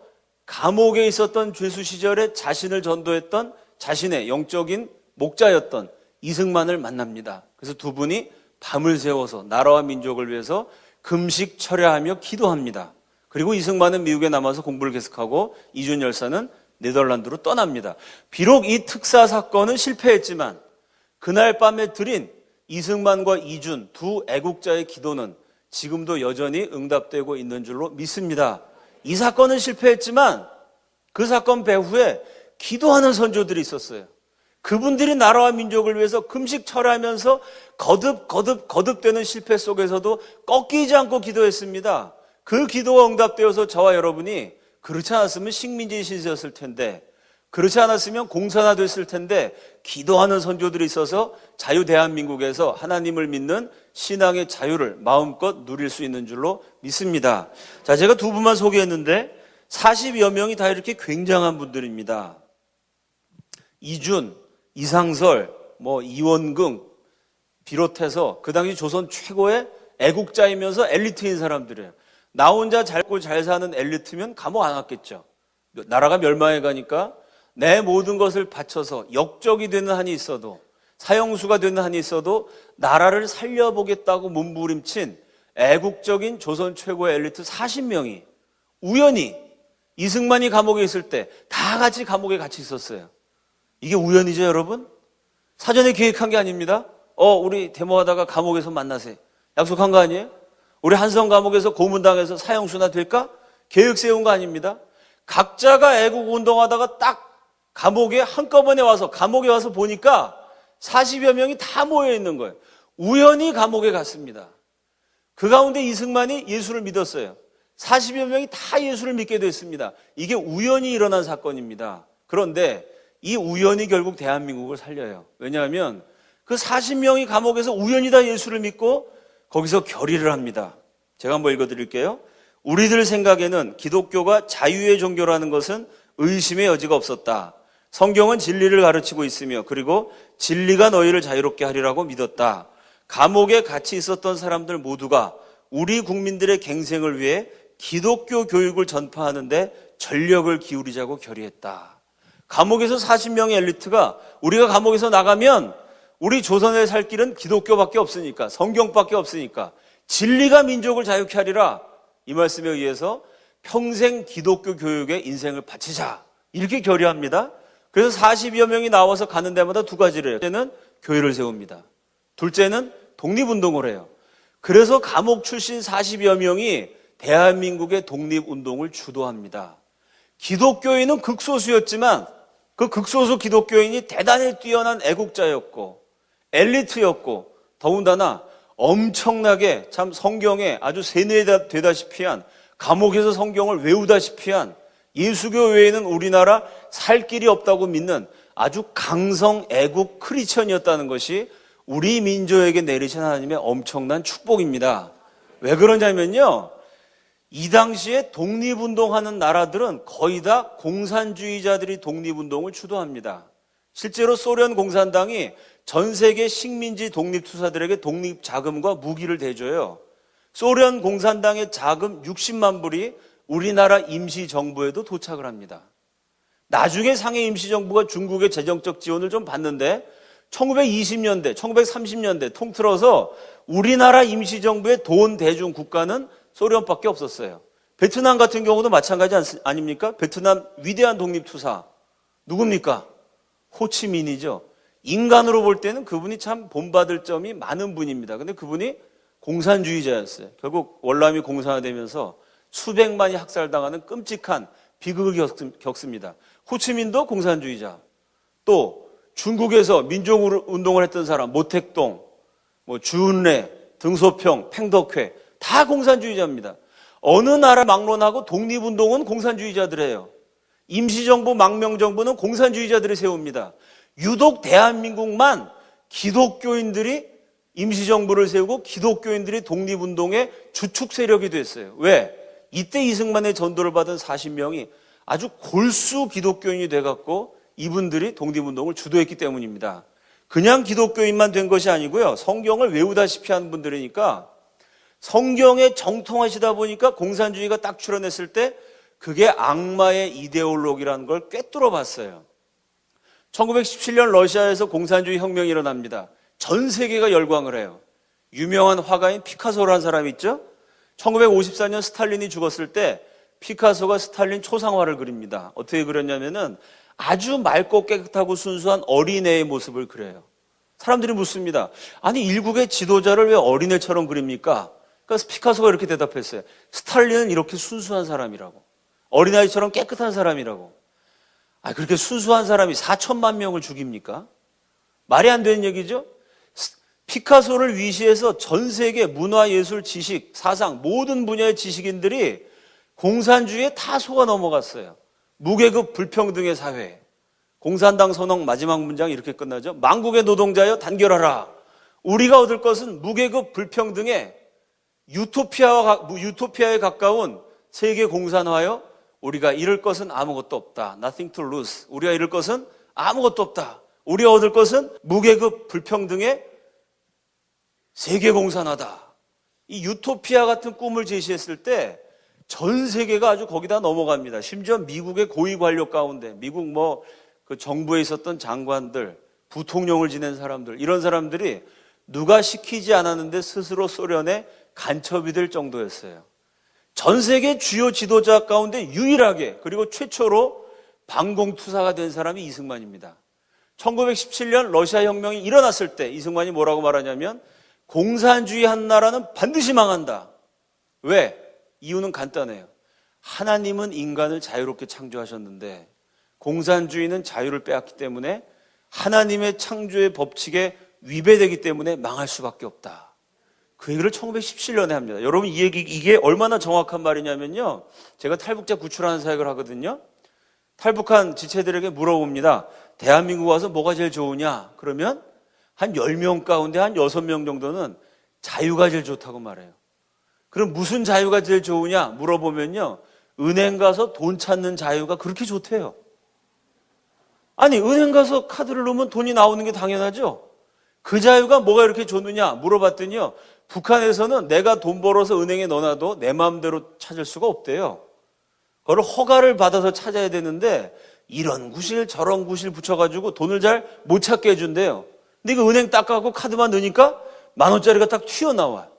감옥에 있었던 죄수 시절에 자신을 전도했던 자신의 영적인 목자였던 이승만을 만납니다. 그래서 두 분이 밤을 새워서 나라와 민족을 위해서 금식 철야하며 기도합니다. 그리고 이승만은 미국에 남아서 공부를 계속하고 이준 열사는 네덜란드로 떠납니다. 비록 이 특사 사건은 실패했지만 그날 밤에 드린 이승만과 이준 두 애국자의 기도는 지금도 여전히 응답되고 있는 줄로 믿습니다. 이 사건은 실패했지만 그 사건 배후에 기도하는 선조들이 있었어요. 그분들이 나라와 민족을 위해서 금식 철회하면서 거듭되는 실패 속에서도 꺾이지 않고 기도했습니다. 그 기도가 응답되어서 저와 여러분이 그렇지 않았으면 식민지 시대였을 텐데, 그렇지 않았으면 공산화 됐을 텐데, 기도하는 선조들이 있어서 자유 대한민국에서 하나님을 믿는 신앙의 자유를 마음껏 누릴 수 있는 줄로 믿습니다. 자, 제가 두 분만 소개했는데 40여 명이 다 이렇게 굉장한 분들입니다. 이준, 이상설, 이원긍 비롯해서 그 당시 조선 최고의 애국자이면서 엘리트인 사람들이에요. 나 혼자 잘고 잘 사는 엘리트면 감옥 안 왔겠죠. 나라가 멸망해 가니까 내 모든 것을 바쳐서 역적이 되는 한이 있어도, 사형수가 되는 한이 있어도 나라를 살려보겠다고 몸부림친 애국적인 조선 최고의 엘리트 40명이 우연히 이승만이 감옥에 있을 때 다 같이 감옥에 같이 있었어요. 이게 우연이죠, 여러분? 사전에 계획한 게 아닙니다. 우리 데모하다가 감옥에서 만나세요. 약속한 거 아니에요? 우리 한성 감옥에서 고문당해서 사형수나 될까? 계획 세운 거 아닙니다. 각자가 애국 운동하다가 딱 감옥에 한꺼번에 와서 감옥에 와서 보니까 40여 명이 다 모여 있는 거예요. 우연히 감옥에 갔습니다. 그 가운데 이승만이 예수를 믿었어요. 40여 명이 다 예수를 믿게 됐습니다. 이게 우연히 일어난 사건입니다. 그런데 이 우연이 결국 대한민국을 살려요. 왜냐하면 그 40명이 감옥에서 우연히 다 예수를 믿고 거기서 결의를 합니다. 제가 한번 읽어드릴게요. 우리들 생각에는 기독교가 자유의 종교라는 것은 의심의 여지가 없었다. 성경은 진리를 가르치고 있으며 그리고 진리가 너희를 자유롭게 하리라고 믿었다. 감옥에 같이 있었던 사람들 모두가 우리 국민들의 갱생을 위해 기독교 교육을 전파하는데 전력을 기울이자고 결의했다. 감옥에서 40명의 엘리트가 우리가 감옥에서 나가면 우리 조선에 살 길은 기독교밖에 없으니까, 성경밖에 없으니까 진리가 민족을 자유케 하리라, 이 말씀에 의해서 평생 기독교 교육에 인생을 바치자, 이렇게 결의합니다. 그래서 40여 명이 나와서 가는 데마다 두 가지를 해요. 첫째는 교회를 세웁니다. 둘째는 독립운동을 해요. 그래서 감옥 출신 40여 명이 대한민국의 독립운동을 주도합니다. 기독교인은 극소수였지만 그 극소수 기독교인이 대단히 뛰어난 애국자였고 엘리트였고 더군다나 엄청나게 참 성경에 아주 세뇌되다시피 한, 감옥에서 성경을 외우다시피 한, 예수교 외에는 우리나라 살 길이 없다고 믿는 아주 강성 애국 크리스천이었다는 것이 우리 민족에게 내리신 하나님의 엄청난 축복입니다. 왜 그러냐면요, 이 당시에 독립운동하는 나라들은 거의 다 공산주의자들이 독립운동을 주도합니다. 실제로 소련 공산당이 전 세계 식민지 독립투사들에게 독립자금과 무기를 대줘요. 소련 공산당의 자금 60만 불이 우리나라 임시정부에도 도착을 합니다. 나중에 상해 임시정부가 중국의 재정적 지원을 좀 받는데 1920년대, 1930년대 통틀어서 우리나라 임시정부의 돈 대중 국가는 소련밖에 없었어요. 베트남 같은 경우도 마찬가지 아닙니까? 베트남 위대한 독립투사 누굽니까? 호치민이죠. 인간으로 볼 때는 그분이 참 본받을 점이 많은 분입니다. 근데 그분이 공산주의자였어요. 결국 월남이 공산화되면서 수백만이 학살당하는 끔찍한 비극을 겪습니다. 호치민도 공산주의자. 또 중국에서 민족운동을 했던 사람 모택동, 주은래, 등소평, 팽덕회 다 공산주의자입니다. 어느 나라 막론하고 독립운동은 공산주의자들이에요. 임시정부, 망명정부는 공산주의자들이 세웁니다. 유독 대한민국만 기독교인들이 임시정부를 세우고 기독교인들이 독립운동의 주축 세력이 됐어요. 왜? 이때 이승만의 전도를 받은 40명이 아주 골수 기독교인이 돼갖고 이분들이 독립운동을 주도했기 때문입니다. 그냥 기독교인만 된 것이 아니고요. 성경을 외우다시피 하는 분들이니까 성경에 정통하시다 보니까 공산주의가 딱 출현했을 때 그게 악마의 이데올로기라는 걸 꿰뚫어 봤어요. 1917년 러시아에서 공산주의 혁명이 일어납니다. 전 세계가 열광을 해요. 유명한 화가인 피카소라는 사람이 있죠. 1954년 스탈린이 죽었을 때 피카소가 스탈린 초상화를 그립니다. 어떻게 그렸냐면은 아주 맑고 깨끗하고 순수한 어린애의 모습을 그려요. 사람들이 묻습니다. 아니 일국의 지도자를 왜 어린애처럼 그립니까? 그래서 피카소가 이렇게 대답했어요. 스탈린은 이렇게 순수한 사람이라고. 어린아이처럼 깨끗한 사람이라고. 그렇게 순수한 사람이 4천만 명을 죽입니까? 말이 안 되는 얘기죠? 피카소를 위시해서 전 세계 문화, 예술, 지식, 사상 모든 분야의 지식인들이 공산주의에 다 속아 넘어갔어요. 무계급 불평등의 사회. 공산당 선언 마지막 문장이 이렇게 끝나죠. 만국의 노동자여 단결하라. 우리가 얻을 것은 무계급 불평등의 유토피아에 가까운 세계 공산화요. 우리가 잃을 것은 아무것도 없다. Nothing to lose. 우리가 잃을 것은 아무것도 없다. 우리가 얻을 것은 무계급 불평등의 세계 공산화다. 이 유토피아 같은 꿈을 제시했을 때 전 세계가 아주 거기다 넘어갑니다. 심지어 미국의 고위 관료 가운데 미국 그 정부에 있었던 장관들, 부통령을 지낸 사람들, 이런 사람들이 누가 시키지 않았는데 스스로 소련의 간첩이 될 정도였어요. 전 세계 주요 지도자 가운데 유일하게 그리고 최초로 반공투사가 된 사람이 이승만입니다. 1917년 러시아 혁명이 일어났을 때 이승만이 뭐라고 말하냐면 공산주의 한 나라는 반드시 망한다. 왜? 이유는 간단해요. 하나님은 인간을 자유롭게 창조하셨는데 공산주의는 자유를 빼앗기 때문에 하나님의 창조의 법칙에 위배되기 때문에 망할 수밖에 없다. 그 얘기를 1917년에 합니다. 여러분 이게 얼마나 정확한 말이냐면요. 제가 탈북자 구출하는 사역을 하거든요. 탈북한 지체들에게 물어봅니다. 대한민국 와서 뭐가 제일 좋으냐? 그러면 한 10명 가운데 한 6명 정도는 자유가 제일 좋다고 말해요. 그럼 무슨 자유가 제일 좋으냐? 물어보면요. 은행 가서 돈 찾는 자유가 그렇게 좋대요. 아니 은행 가서 카드를 넣으면 돈이 나오는 게 당연하죠. 그 자유가 뭐가 이렇게 좋느냐 물어봤더니요. 북한에서는 내가 돈 벌어서 은행에 넣어놔도 내 마음대로 찾을 수가 없대요. 그걸 허가를 받아서 찾아야 되는데 이런 구실 저런 구실 붙여가지고 돈을 잘 못 찾게 해준대요. 근데 이거 은행 딱 가고 카드만 넣으니까 10,000원짜리가 딱 튀어나와요.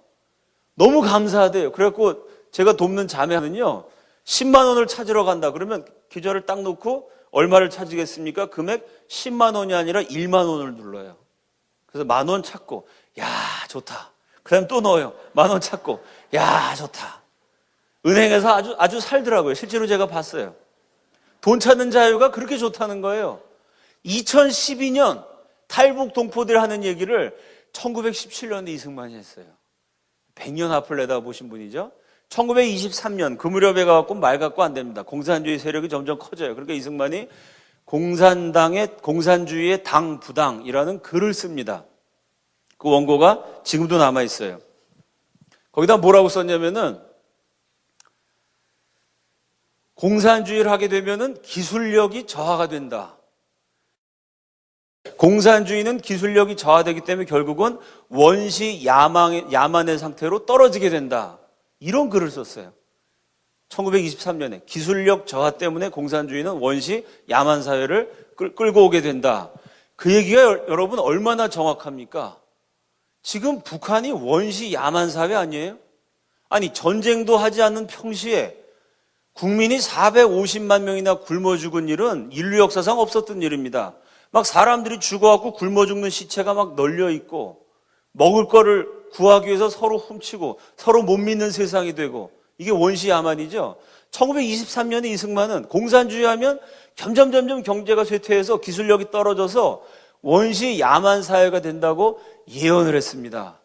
너무 감사하대요. 그래갖고 제가 돕는 자매는요 10만 원을 찾으러 간다 그러면 계좌를 딱 놓고 얼마를 찾으겠습니까? 금액 10만 원이 아니라 1만 원을 눌러요. 그래서 10,000원 찾고 야 좋다. 그 다음에 또 넣어요. 10,000원 찾고 야 좋다. 은행에서 아주 살더라고요. 실제로 제가 봤어요. 돈 찾는 자유가 그렇게 좋다는 거예요. 2012년 탈북 동포들이 하는 얘기를 1917년에 이승만이 했어요. 100년 앞을 내다보신 분이죠. 1923년 그 무렵에 가갖고 말 갖고 안 됩니다. 공산주의 세력이 점점 커져요. 그러니까 이승만이 공산주의의 당 부당이라는 글을 씁니다. 그 원고가 지금도 남아 있어요. 거기다 뭐라고 썼냐면은 공산주의를 하게 되면은 기술력이 저하가 된다. 공산주의는 기술력이 저하되기 때문에 결국은 원시 야만의 상태로 떨어지게 된다. 이런 글을 썼어요. 1923년에 기술력 저하 때문에 공산주의는 원시 야만 사회를 끌고 오게 된다. 그 얘기가 여러분 얼마나 정확합니까? 지금 북한이 원시 야만 사회 아니에요? 아니, 전쟁도 하지 않는 평시에 국민이 450만 명이나 굶어 죽은 일은 인류 역사상 없었던 일입니다. 막 사람들이 죽어갖고 굶어 죽는 시체가 막 널려 있고, 먹을 거를 구하기 위해서 서로 훔치고 서로 못 믿는 세상이 되고, 이게 원시 야만이죠. 1923년에 이승만은 공산주의 하면 점점 경제가 쇠퇴해서 기술력이 떨어져서 원시 야만 사회가 된다고 예언을 했습니다.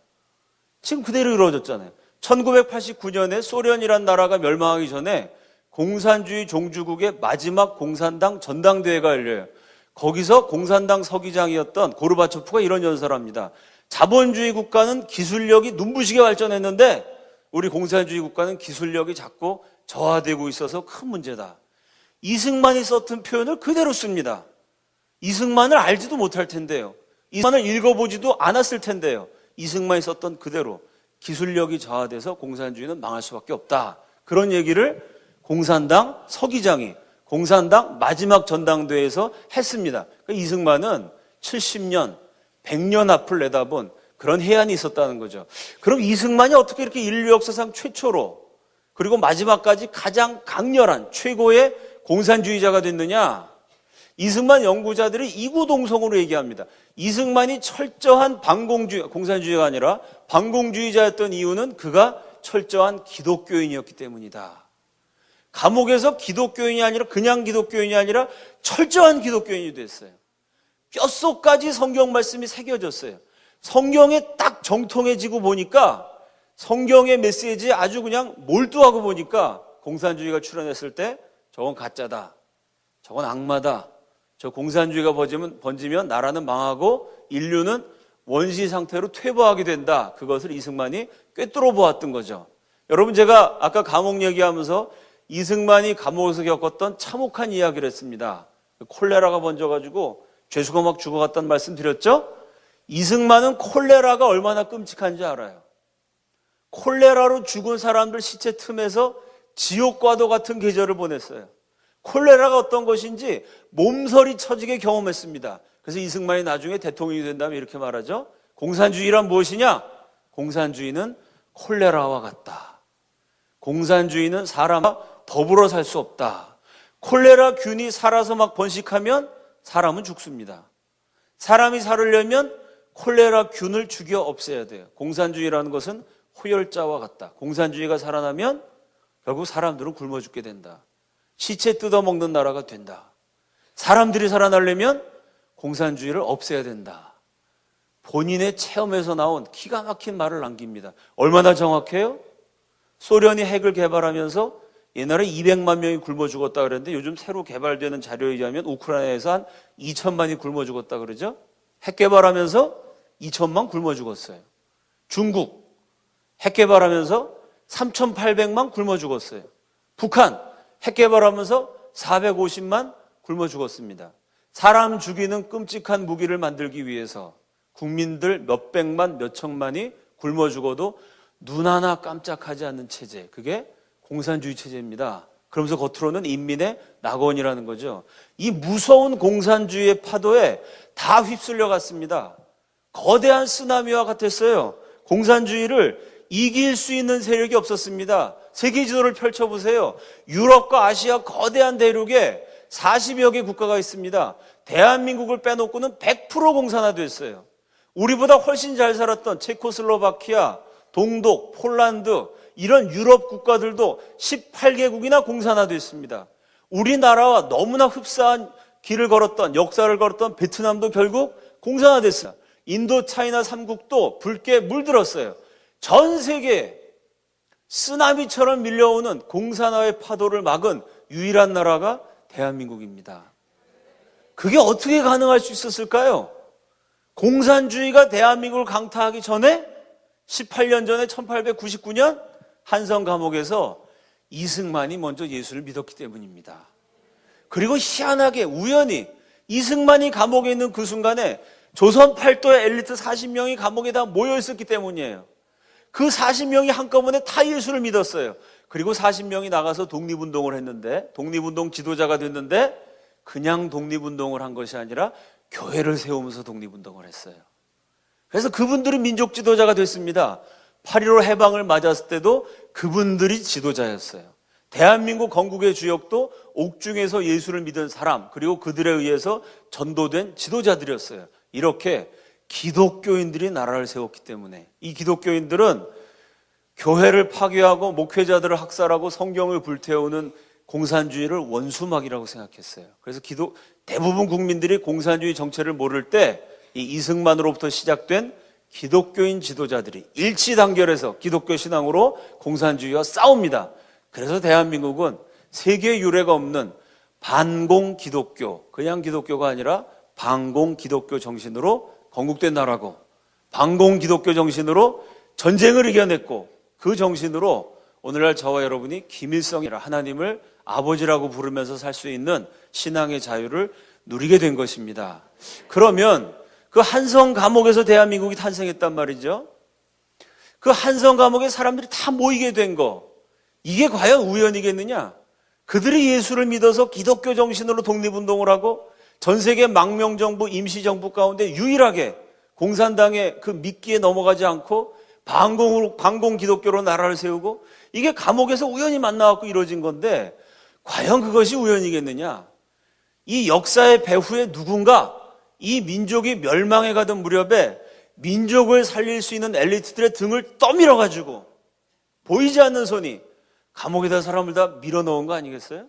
지금 그대로 이루어졌잖아요. 1989년에 소련이란 나라가 멸망하기 전에 공산주의 종주국의 마지막 공산당 전당대회가 열려요. 거기서 공산당 서기장이었던 고르바초프가 이런 연설을 합니다. 자본주의 국가는 기술력이 눈부시게 발전했는데 우리 공산주의 국가는 기술력이 자꾸 저하되고 있어서 큰 문제다. 이승만이 썼던 표현을 그대로 씁니다. 이승만을 알지도 못할 텐데요. 이승만을 읽어보지도 않았을 텐데요. 이승만이 썼던 그대로 기술력이 저하돼서 공산주의는 망할 수밖에 없다. 그런 얘기를 공산당 서기장이 공산당 마지막 전당대회에서 했습니다. 이승만은 70년, 100년 앞을 내다본 그런 해안이 있었다는 거죠. 그럼 이승만이 어떻게 이렇게 인류 역사상 최초로 그리고 마지막까지 가장 강렬한 최고의 공산주의자가 됐느냐? 이승만 연구자들이 이구동성으로 얘기합니다. 이승만이 철저한 공산주의가 아니라 반공주의자였던 이유는 그가 철저한 기독교인이었기 때문이다. 감옥에서 기독교인이 아니라 그냥 기독교인이 아니라 철저한 기독교인이 됐어요. 뼛속까지 성경 말씀이 새겨졌어요. 성경에 딱 정통해지고 보니까 성경의 메시지에 아주 그냥 몰두하고 보니까 공산주의가 출현했을 때 저건 가짜다. 저건 악마다. 저 공산주의가 번지면 나라는 망하고 인류는 원시 상태로 퇴보하게 된다. 그것을 이승만이 꿰뚫어 보았던 거죠. 여러분, 제가 아까 감옥 얘기하면서 이승만이 감옥에서 겪었던 참혹한 이야기를 했습니다. 콜레라가 번져가지고 죄수가 막 죽어갔다는 말씀 드렸죠? 이승만은 콜레라가 얼마나 끔찍한지 알아요. 콜레라로 죽은 사람들 시체 틈에서 지옥과도 같은 계절을 보냈어요. 콜레라가 어떤 것인지 몸서리 쳐지게 경험했습니다. 그래서 이승만이 나중에 대통령이 된다면 이렇게 말하죠. 공산주의란 무엇이냐? 공산주의는 콜레라와 같다. 공산주의는 사람과 더불어 살 수 없다. 콜레라 균이 살아서 막 번식하면 사람은 죽습니다. 사람이 살으려면 콜레라 균을 죽여 없애야 돼요. 공산주의라는 것은 호열자와 같다. 공산주의가 살아나면 결국 사람들은 굶어 죽게 된다. 시체 뜯어먹는 나라가 된다. 사람들이 살아나려면 공산주의를 없애야 된다. 본인의 체험에서 나온 기가 막힌 말을 남깁니다. 얼마나 정확해요? 소련이 핵을 개발하면서 옛날에 200만 명이 굶어 죽었다 그랬는데 요즘 새로 개발되는 자료에 의하면 우크라이나에서 한 2천만이 굶어 죽었다 그러죠? 핵 개발하면서 2천만 굶어 죽었어요. 중국 핵 개발하면서 3,800만 굶어 죽었어요. 북한 핵 개발하면서 450만 굶어 죽었습니다. 사람 죽이는 끔찍한 무기를 만들기 위해서 국민들 몇백만 몇천만이 굶어 죽어도 눈 하나 깜짝하지 않는 체제, 그게 공산주의 체제입니다. 그러면서 겉으로는 인민의 낙원이라는 거죠. 이 무서운 공산주의의 파도에 다 휩쓸려 갔습니다. 거대한 쓰나미와 같았어요. 공산주의를 이길 수 있는 세력이 없었습니다. 세계 지도를 펼쳐보세요. 유럽과 아시아 거대한 대륙에 40여 개 국가가 있습니다. 대한민국을 빼놓고는 100% 공산화됐어요. 우리보다 훨씬 잘 살았던 체코슬로바키아, 동독, 폴란드 이런 유럽 국가들도 18개국이나 공산화됐습니다. 우리나라와 너무나 흡사한 길을 걸었던 역사를 걸었던 베트남도 결국 공산화됐어요. 인도 차이나 3국도 붉게 물들었어요. 전 세계에 쓰나미처럼 밀려오는 공산화의 파도를 막은 유일한 나라가 대한민국입니다. 그게 어떻게 가능할 수 있었을까요? 공산주의가 대한민국을 강타하기 전에 18년 전에 1899년 한성 감옥에서 이승만이 먼저 예수를 믿었기 때문입니다. 그리고 희한하게 우연히 이승만이 감옥에 있는 그 순간에 조선 팔도의 엘리트 40명이 감옥에 다 모여 있었기 때문이에요. 그 40명이 한꺼번에 다 예수를 믿었어요. 그리고 40명이 나가서 독립운동을 했는데, 독립운동 지도자가 됐는데 그냥 독립운동을 한 것이 아니라 교회를 세우면서 독립운동을 했어요. 그래서 그분들이 민족 지도자가 됐습니다. 8.15 해방을 맞았을 때도 그분들이 지도자였어요. 대한민국 건국의 주역도 옥중에서 예수를 믿은 사람, 그리고 그들에 의해서 전도된 지도자들이었어요. 이렇게 기독교인들이 나라를 세웠기 때문에 이 기독교인들은 교회를 파괴하고 목회자들을 학살하고 성경을 불태우는 공산주의를 원수막이라고 생각했어요. 그래서 대부분 국민들이 공산주의 정체를 모를 때 이 이승만으로부터 시작된 기독교인 지도자들이 일치단결해서 기독교 신앙으로 공산주의와 싸웁니다. 그래서 대한민국은 세계 유례가 없는 반공 기독교, 그냥 기독교가 아니라 반공 기독교 정신으로 건국된 나라고, 반공 기독교 정신으로 전쟁을 이겨냈고, 그 정신으로 오늘날 저와 여러분이 김일성이라 하나님을 아버지라고 부르면서 살 수 있는 신앙의 자유를 누리게 된 것입니다. 그러면 그 한성 감옥에서 대한민국이 탄생했단 말이죠. 그 한성 감옥에 사람들이 다 모이게 된 거, 이게 과연 우연이겠느냐? 그들이 예수를 믿어서 기독교 정신으로 독립운동을 하고 전 세계 망명정부, 임시정부 가운데 유일하게 공산당의 그 미끼에 넘어가지 않고 반공 기독교로 나라를 세우고, 이게 감옥에서 우연히 만나갖고 이루어진 건데 과연 그것이 우연이겠느냐? 이 역사의 배후에 누군가 이 민족이 멸망해 가던 무렵에 민족을 살릴 수 있는 엘리트들의 등을 떠밀어가지고 보이지 않는 손이 감옥에다 사람을 다 밀어넣은 거 아니겠어요?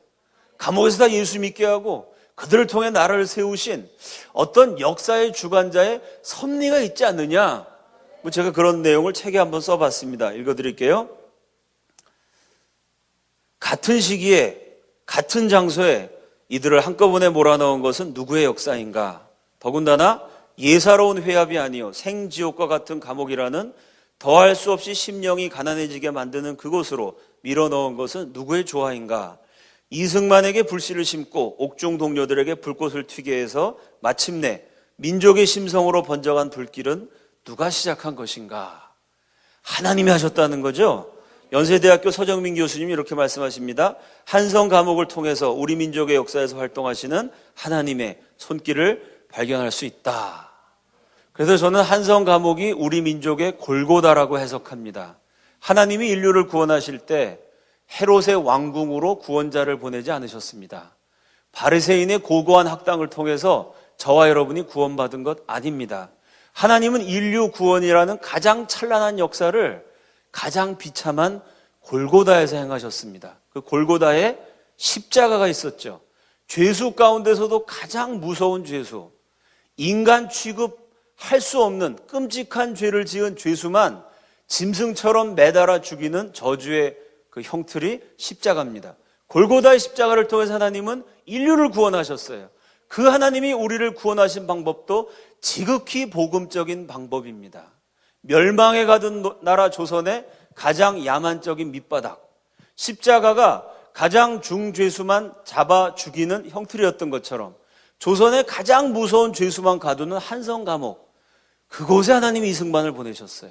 감옥에서 다 예수 믿게 하고 그들을 통해 나라를 세우신 어떤 역사의 주관자의 섭리가 있지 않느냐? 제가 그런 내용을 책에 한번 써봤습니다. 읽어드릴게요. 같은 시기에 같은 장소에 이들을 한꺼번에 몰아넣은 것은 누구의 역사인가? 더군다나 예사로운 회합이 아니요 생지옥과 같은 감옥이라는 더할 수 없이 심령이 가난해지게 만드는 그곳으로 밀어넣은 것은 누구의 조화인가? 이승만에게 불씨를 심고 옥중 동료들에게 불꽃을 튀게 해서 마침내 민족의 심성으로 번져간 불길은 누가 시작한 것인가? 하나님이 하셨다는 거죠. 연세대학교 서정민 교수님이 이렇게 말씀하십니다. 한성 감옥을 통해서 우리 민족의 역사에서 활동하시는 하나님의 손길을 발견할 수 있다. 그래서 저는 한성 감옥이 우리 민족의 골고다라고 해석합니다. 하나님이 인류를 구원하실 때 헤롯의 왕궁으로 구원자를 보내지 않으셨습니다. 바리새인의 고고한 학당을 통해서 저와 여러분이 구원받은 것 아닙니다. 하나님은 인류 구원이라는 가장 찬란한 역사를 가장 비참한 골고다에서 행하셨습니다. 그 골고다에 십자가가 있었죠. 죄수 가운데서도 가장 무서운 죄수, 인간 취급할 수 없는 끔찍한 죄를 지은 죄수만 짐승처럼 매달아 죽이는 저주의 그 형틀이 십자가입니다. 골고다의 십자가를 통해서 하나님은 인류를 구원하셨어요. 그 하나님이 우리를 구원하신 방법도 지극히 복음적인 방법입니다. 멸망에 가던 나라 조선의 가장 야만적인 밑바닥, 십자가가 가장 중죄수만 잡아 죽이는 형틀이었던 것처럼 조선의 가장 무서운 죄수만 가두는 한성 감옥, 그곳에 하나님이 이승만을 보내셨어요.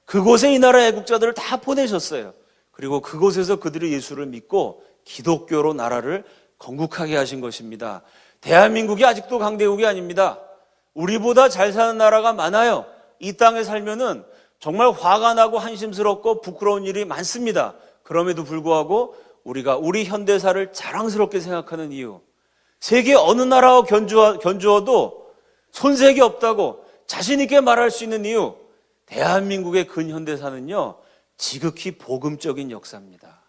그곳에 이 나라 애국자들을 다 보내셨어요. 그리고 그곳에서 그들이 예수를 믿고 기독교로 나라를 건국하게 하신 것입니다. 대한민국이 아직도 강대국이 아닙니다. 우리보다 잘 사는 나라가 많아요. 이 땅에 살면은 정말 화가 나고 한심스럽고 부끄러운 일이 많습니다. 그럼에도 불구하고 우리가 우리 현대사를 자랑스럽게 생각하는 이유, 세계 어느 나라와 견주어도 손색이 없다고 자신 있게 말할 수 있는 이유, 대한민국의 근현대사는요 지극히 복음적인 역사입니다.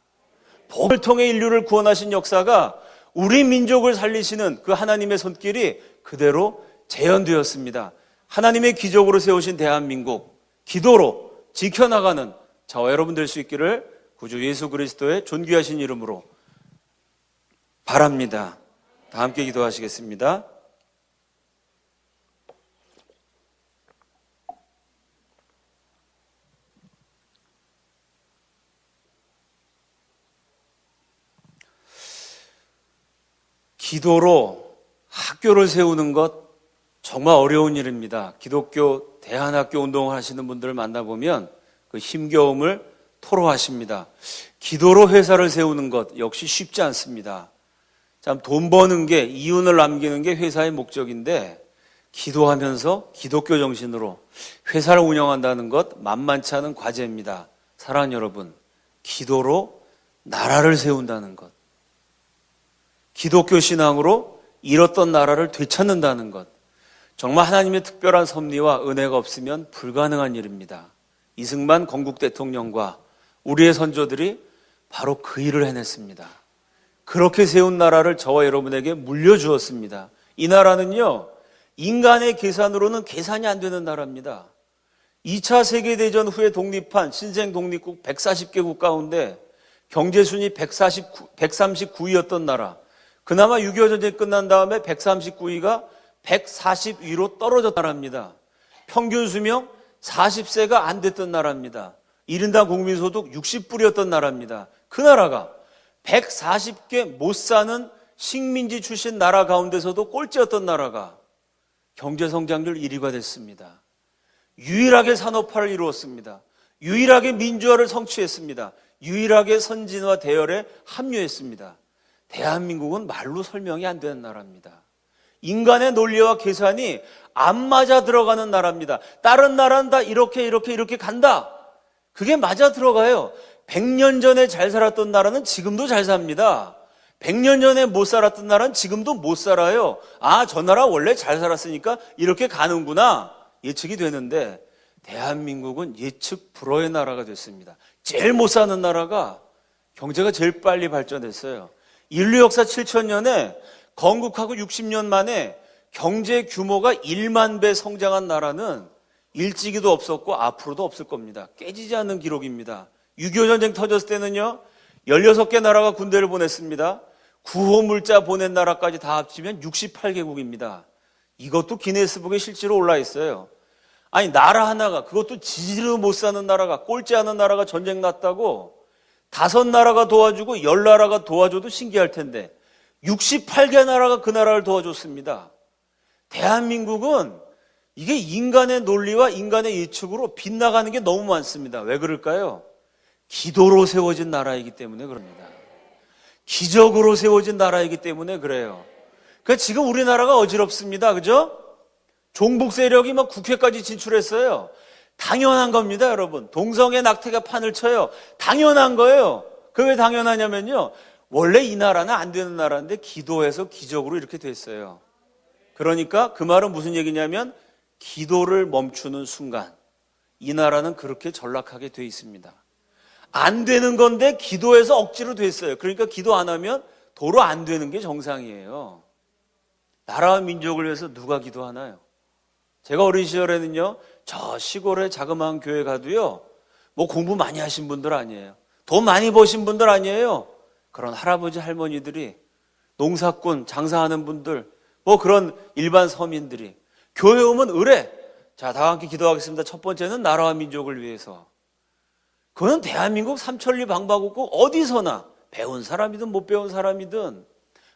복음을 통해 인류를 구원하신 역사가 우리 민족을 살리시는 그 하나님의 손길이 그대로 재현되었습니다. 하나님의 기적으로 세우신 대한민국, 기도로 지켜나가는 저와 여러분 될 수 있기를 구주 예수 그리스도의 존귀하신 이름으로 바랍니다. 다 함께 기도하시겠습니다. 기도로 학교를 세우는 것 정말 어려운 일입니다. 기독교 대한학교 운동을 하시는 분들을 만나보면 그 힘겨움을 토로하십니다. 기도로 회사를 세우는 것 역시 쉽지 않습니다. 참 돈 버는 게, 이윤을 남기는 게 회사의 목적인데 기도하면서 기독교 정신으로 회사를 운영한다는 것 만만치 않은 과제입니다. 사랑하는 여러분, 기도로 나라를 세운다는 것, 기독교 신앙으로 잃었던 나라를 되찾는다는 것, 정말 하나님의 특별한 섭리와 은혜가 없으면 불가능한 일입니다. 이승만 건국 대통령과 우리의 선조들이 바로 그 일을 해냈습니다. 그렇게 세운 나라를 저와 여러분에게 물려주었습니다. 이 나라는요, 인간의 계산으로는 계산이 안 되는 나라입니다. 2차 세계대전 후에 독립한 신생 독립국 140개국 가운데 경제순위 139위였던 나라, 그나마 6.25 전쟁이 끝난 다음에 139위가 140위로 떨어졌던 나라입니다. 평균 수명 40세가 안 됐던 나라입니다. 1인당 국민소득 60불이었던 나라입니다. 그 나라가 140개 못 사는 식민지 출신 나라 가운데서도 꼴찌였던 나라가 경제성장률 1위가 됐습니다. 유일하게 산업화를 이루었습니다. 유일하게 민주화를 성취했습니다. 유일하게 선진화 대열에 합류했습니다. 대한민국은 말로 설명이 안 되는 나라입니다. 인간의 논리와 계산이 안 맞아 들어가는 나라입니다. 다른 나라는 다 이렇게 간다. 그게 맞아 들어가요. 100년 전에 잘 살았던 나라는 지금도 잘 삽니다. 100년 전에 못 살았던 나라는 지금도 못 살아요. 아, 저 나라 원래 잘 살았으니까 이렇게 가는구나 예측이 되는데, 대한민국은 예측 불허의 나라가 됐습니다. 제일 못 사는 나라가 경제가 제일 빨리 발전했어요. 인류 역사 7,000년에 건국하고 60년 만에 경제 규모가 1만 배 성장한 나라는 일찍이도 없었고 앞으로도 없을 겁니다. 깨지지 않는 기록입니다. 6.25 전쟁 터졌을 때는요, 16개 나라가 군대를 보냈습니다. 구호 물자 보낸 나라까지 다 합치면 68개국입니다. 이것도 기네스북에 실제로 올라 있어요. 아니, 나라 하나가, 그것도 지지로 못 사는 나라가, 꼴찌하는 나라가 전쟁 났다고 5나라가 도와주고 10나라가 도와줘도 신기할 텐데 68개 나라가 그 나라를 도와줬습니다. 대한민국은 이게 인간의 논리와 인간의 예측으로 빗나가는 게 너무 많습니다. 왜 그럴까요? 기도로 세워진 나라이기 때문에 그럽니다. 기적으로 세워진 나라이기 때문에 그래요. 그러니까 지금 우리나라가 어지럽습니다. 그죠? 종북 세력이 막 국회까지 진출했어요. 당연한 겁니다, 여러분. 동성애 낙태가 판을 쳐요. 당연한 거예요. 그게 왜 당연하냐면요, 원래 이 나라는 안 되는 나라인데 기도해서 기적으로 이렇게 됐어요. 그러니까 그 말은 무슨 얘기냐면, 기도를 멈추는 순간 이 나라는 그렇게 전락하게 돼 있습니다. 안 되는 건데 기도해서 억지로 됐어요. 그러니까 기도 안 하면 도로 안 되는 게 정상이에요. 나라와 민족을 위해서 누가 기도하나요? 제가 어린 시절에는요, 저 시골의 자그마한 교회 가도요, 뭐 공부 많이 하신 분들 아니에요. 돈 많이 버신 분들 아니에요. 그런 할아버지 할머니들이, 농사꾼 장사하는 분들, 뭐 그런 일반 서민들이 교회 오면 의뢰. 자, 다 함께 기도하겠습니다. 첫 번째는 나라와 민족을 위해서. 그건 대한민국 삼천리 방방곡곡 어디서나, 배운 사람이든 못 배운 사람이든,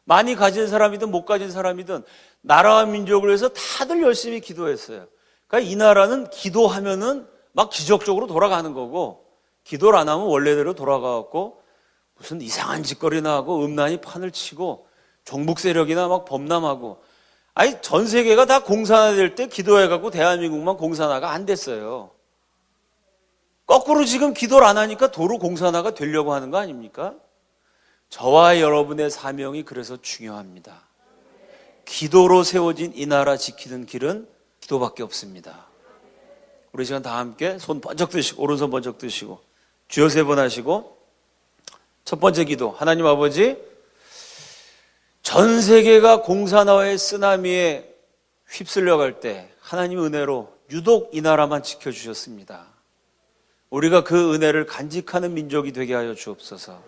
많이 가진 사람이든 못 가진 사람이든 나라와 민족을 위해서 다들 열심히 기도했어요. 그러니까 이 나라는 기도하면은 막 기적적으로 돌아가는 거고, 기도를 안 하면 원래대로 돌아가고 무슨 이상한 짓거리나 하고 음란히 판을 치고 종북 세력이나 막 범람하고, 아니 전 세계가 다 공산화될 때 기도해갖고 대한민국만 공산화가 안 됐어요. 거꾸로 지금 기도를 안 하니까 도로 공산화가 되려고 하는 거 아닙니까? 저와 여러분의 사명이 그래서 중요합니다. 기도로 세워진 이 나라 지키는 길은 기도밖에 없습니다. 우리 시간 다 함께 손 번쩍 드시고, 오른손 번쩍 드시고 주여 3번 하시고, 첫 번째 기도. 하나님 아버지, 전 세계가 공산화의 쓰나미에 휩쓸려 갈 때 하나님 은혜로 유독 이 나라만 지켜주셨습니다. 우리가 그 은혜를 간직하는 민족이 되게 하여 주옵소서.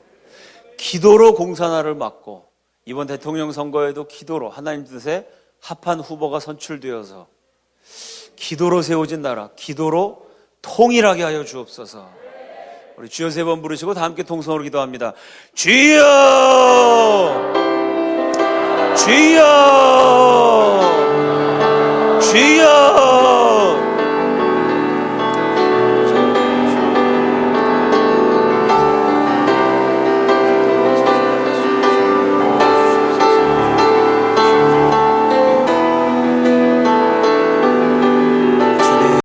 기도로 공산화를 막고, 이번 대통령 선거에도 기도로 하나님 뜻에 합한 후보가 선출되어서 기도로 세워진 나라, 기도로 통일하게 하여 주옵소서. 우리 주여 3번 부르시고 다 함께 통성으로 기도합니다. 주여! 주여!